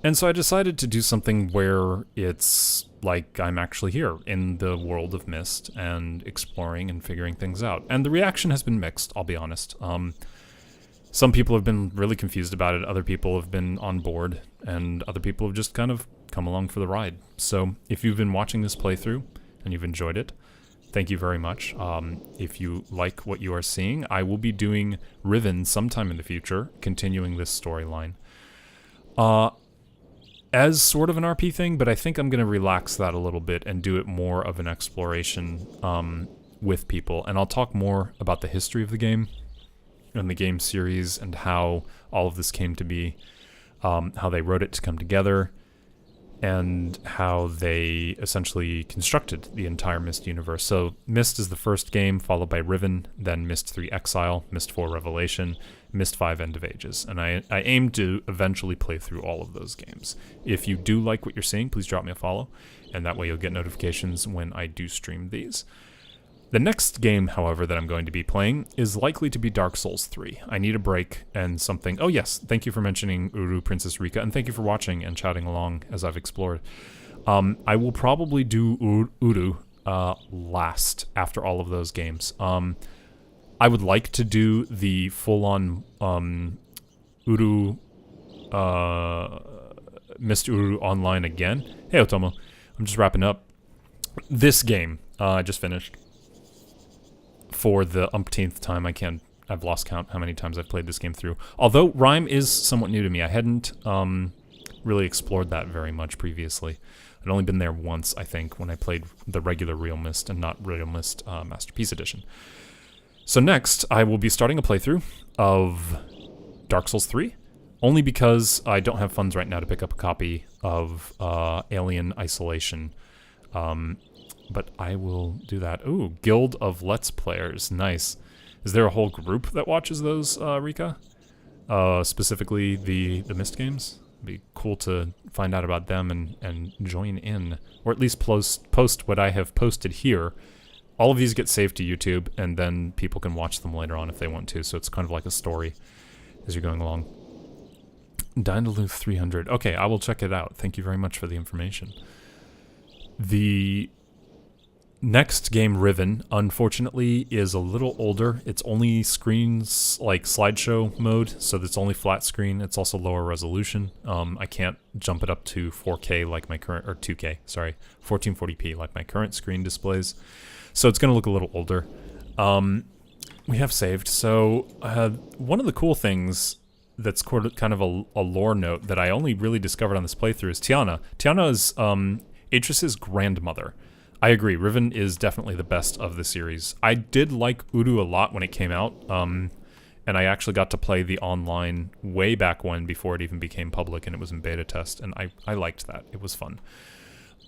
And so I decided to do something where it's like I'm actually here in the world of Myst and exploring and figuring things out. And the reaction has been mixed, I'll be honest. Some people have been really confused about it, other people have been on board, and other people have just kind of come along for the ride. So if you've been watching this playthrough and you've enjoyed it, thank you very much. If you like what you are seeing, I will be doing Riven sometime in the future, continuing this storyline. As sort of an RP thing, but I think I'm going to relax that a little bit and do it more of an exploration with people. And I'll talk more about the history of the game and the game series and how all of this came to be, how they wrote it to come together, and how they essentially constructed the entire Myst universe. So Myst is the first game, followed by Riven, then Myst 3 Exile, Myst 4 Revelation, Myst 5 End of Ages. And I aim to eventually play through all of those games. If you do like what you're seeing, please drop me a follow, and that way you'll get notifications when I do stream these. The next game, however, that I'm going to be playing is likely to be Dark Souls 3. I need a break and something... Oh yes, thank you for mentioning Uru, Princess Rika, and thank you for watching and chatting along as I've explored. I will probably do Uru last after all of those games. I would like to do the full-on Uru... Myst Uru online again. Hey Otomo, I'm just wrapping up. This game, I just finished. For the umpteenth time, I've lost count how many times I've played this game through. Although Rime is somewhat new to me. I hadn't really explored that very much previously. I'd only been there once, I think, when I played the regular Real Myst and not Real Myst Masterpiece Edition. So next, I will be starting a playthrough of Dark Souls 3, only because I don't have funds right now to pick up a copy of Alien Isolation. But I will do that. Ooh, Guild of Let's Players. Nice. Is there a whole group that watches those, Rika? Specifically the Myst games? It'd be cool to find out about them and join in. Or at least post what I have posted here. All of these get saved to YouTube, and then people can watch them later on if they want to. So it's kind of like a story as you're going along. Dynalooth 300. Okay, I will check it out. Thank you very much for the information. The next game, Riven, unfortunately, is a little older. It's only screens, like slideshow mode, so it's only flat screen. It's also lower resolution. I can't jump it up to 4K like my current, or 2K, sorry, 1440p like my current screen displays. So it's going to look a little older. We have saved. So one of the cool things that's kind of a lore note that I only really discovered on this playthrough is Tiana. Tiana is Atris's grandmother. I agree, Riven is definitely the best of the series. I did like Uru a lot when it came out, and I actually got to play the online way back when, before it even became public and it was in beta test, and I liked that. It was fun.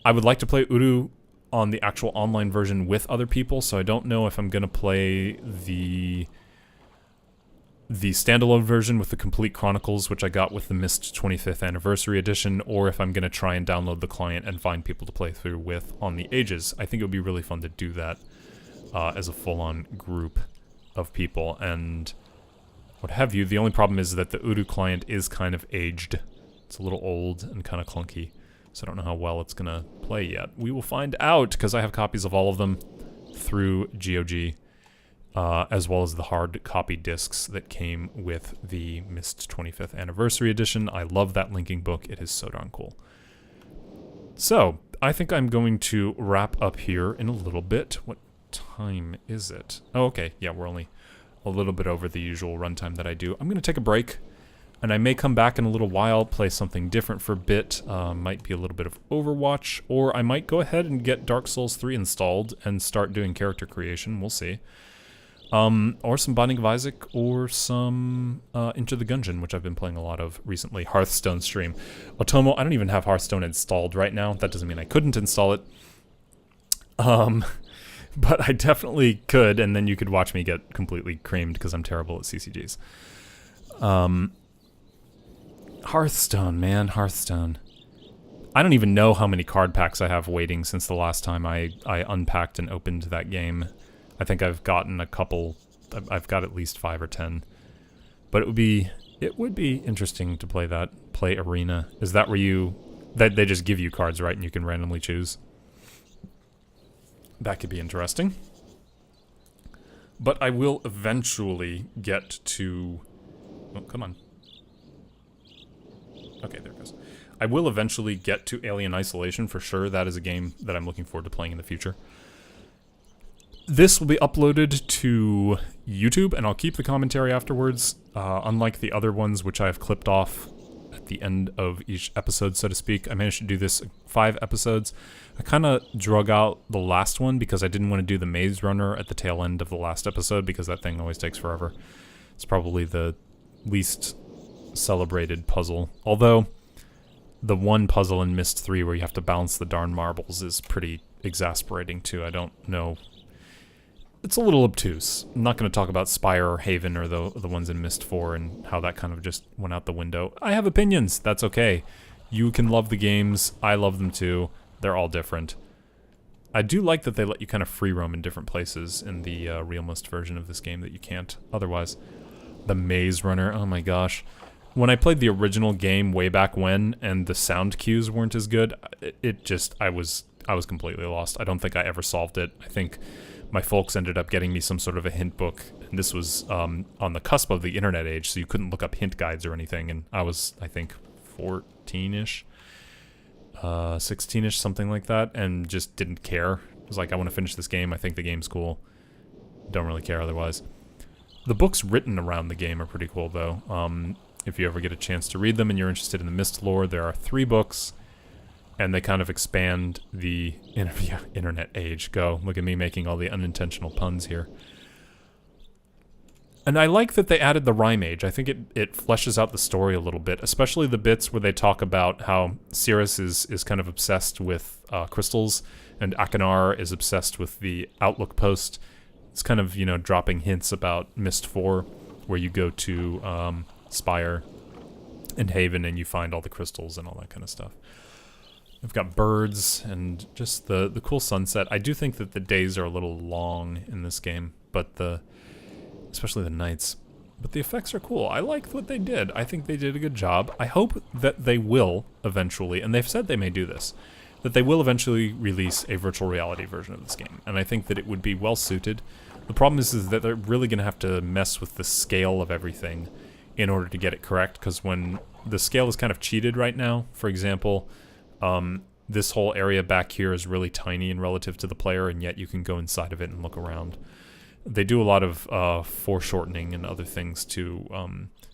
I would like to play Uru on the actual online version with other people, so I don't know if I'm going to play the standalone version with the complete chronicles, which I got with the Myst 25th Anniversary Edition, or if I'm going to try and download the client and find people to play through with on the Ages. I think it would be really fun to do that as a full-on group of people, and what have you. The only problem is that the Uru client is kind of aged. It's a little old and kind of clunky, so I don't know how well it's going to play yet. We will find out, because I have copies of all of them through GOG. As well as the hard copy discs that came with the Myst 25th Anniversary Edition. I love that linking book. It is so darn cool. So, I think I'm going to wrap up here in a little bit. What time is it? Oh, okay. Yeah, we're only a little bit over the usual runtime that I do. I'm going to take a break, and I may come back in a little while, play something different for a bit. Might be a little bit of Overwatch, or I might go ahead and get Dark Souls 3 installed and start doing character creation. We'll see. Or some Binding of Isaac, or some Into the Gungeon, which I've been playing a lot of recently. Hearthstone stream. Otomo, I don't even have Hearthstone installed right now. That doesn't mean I couldn't install it. But I definitely could, and then you could watch me get completely creamed because I'm terrible at CCGs. Hearthstone, man, Hearthstone. I don't even know how many card packs I have waiting since the last time I unpacked and opened that game. I think I've gotten a couple. I've got at least 5 or 10. But it would be interesting to play that. Play Arena. Is that where they just give you cards, right, and you can randomly choose? That could be interesting. But I will eventually get to... Oh, come on. Okay, there it goes. I will eventually get to Alien Isolation for sure. That is a game that I'm looking forward to playing in the future. This will be uploaded to YouTube, and I'll keep the commentary afterwards. Unlike the other ones, which I have clipped off at the end of each episode, so to speak. I managed to do this 5 episodes. I kind of drug out the last one because I didn't want to do the Maze Runner at the tail end of the last episode because that thing always takes forever. It's probably the least celebrated puzzle. Although, the one puzzle in Myst 3 where you have to balance the darn marbles is pretty exasperating too. I don't know. It's a little obtuse. I'm not going to talk about Spire or Haven or the ones in Myst 4 and how that kind of just went out the window. I have opinions. That's okay. You can love the games. I love them too. They're all different. I do like that they let you kind of free roam in different places in the Real Myst version of this game that you can't otherwise. The Maze Runner. Oh my gosh. When I played the original game way back when and the sound cues weren't as good, I was completely lost. I don't think I ever solved it. I think my folks ended up getting me some sort of a hint book, and this was on the cusp of the internet age, so you couldn't look up hint guides or anything, and I was, I think, 14-ish, 16-ish, something like that, and just didn't care. I was like, I want to finish this game, I think the game's cool. Don't really care otherwise. The books written around the game are pretty cool, though. If you ever get a chance to read them and you're interested in the Myst lore, there are 3 books, and they kind of expand the internet age. Go. Look at me making all the unintentional puns here. And I like that they added the rhyme age. I think it fleshes out the story a little bit, especially the bits where they talk about how Cirrus is kind of obsessed with crystals, and Akinar is obsessed with the Outlook post. It's kind of, dropping hints about Myst 4, where you go to Spire and Haven and you find all the crystals and all that kind of stuff. I've got birds and just the cool sunset. I do think that the days are a little long in this game, but especially the nights. But the effects are cool. I like what they did. I think they did a good job. I hope that they will eventually, and they've said they may do this, that they will eventually release a virtual reality version of this game. And I think that it would be well suited. The problem is that they're really going to have to mess with the scale of everything in order to get it correct, because when the scale is kind of cheated right now, for example, this whole area back here is really tiny and relative to the player, and yet you can go inside of it and look around. They do a lot of foreshortening and other things to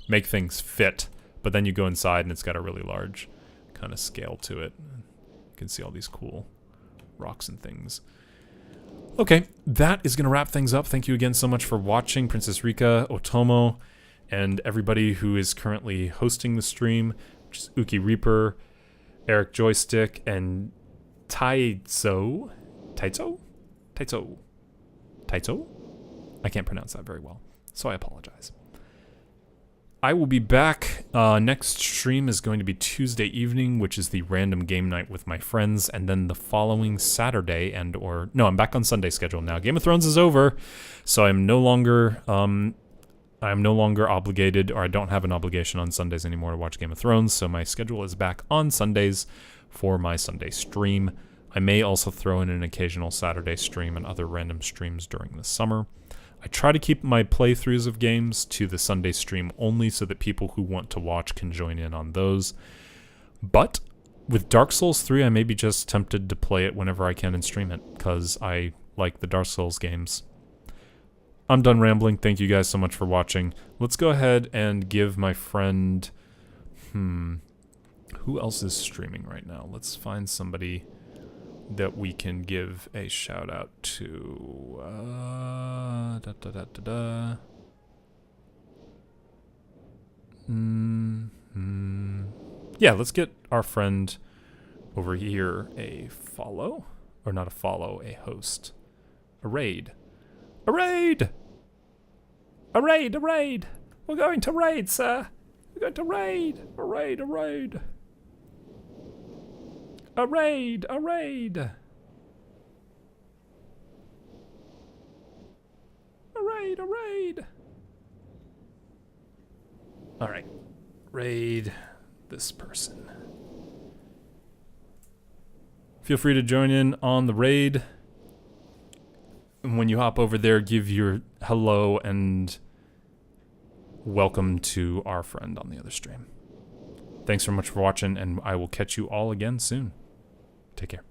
make things fit, but then you go inside and it's got a really large kind of scale to it. You can see all these cool rocks and things. Okay, that is going to wrap things up. Thank you again so much for watching, Princess Rika, Otomo, and everybody who is currently hosting the stream, which is Uki Reaper, Eric Joystick, and Taitso? I can't pronounce that very well, so I apologize. I will be back. Next stream is going to be Tuesday evening, which is the random game night with my friends, and then the following Saturday I'm back on Sunday schedule now. Game of Thrones is over, so I'm no longer obligated, or I don't have an obligation on Sundays anymore to watch Game of Thrones, so my schedule is back on Sundays for my Sunday stream. I may also throw in an occasional Saturday stream and other random streams during the summer. I try to keep my playthroughs of games to the Sunday stream only so that people who want to watch can join in on those. But with Dark Souls 3, I may be just tempted to play it whenever I can and stream it, because I like the Dark Souls games. I'm done rambling. Thank you guys so much for watching. Let's go ahead and give my friend... Who else is streaming right now? Let's find somebody that we can give a shout out to. Yeah, let's get our friend over here a follow. Or not a follow, a host. A raid. A raid! A raid, a raid! We're going to raid, sir! We're going to raid! A raid, a raid! A raid! A raid! A raid! A raid! Alright. Raid this person. Feel free to join in on the raid. And when you hop over there, give your hello and welcome to our friend on the other stream. Thanks so much for watching, and I will catch you all again soon. Take care.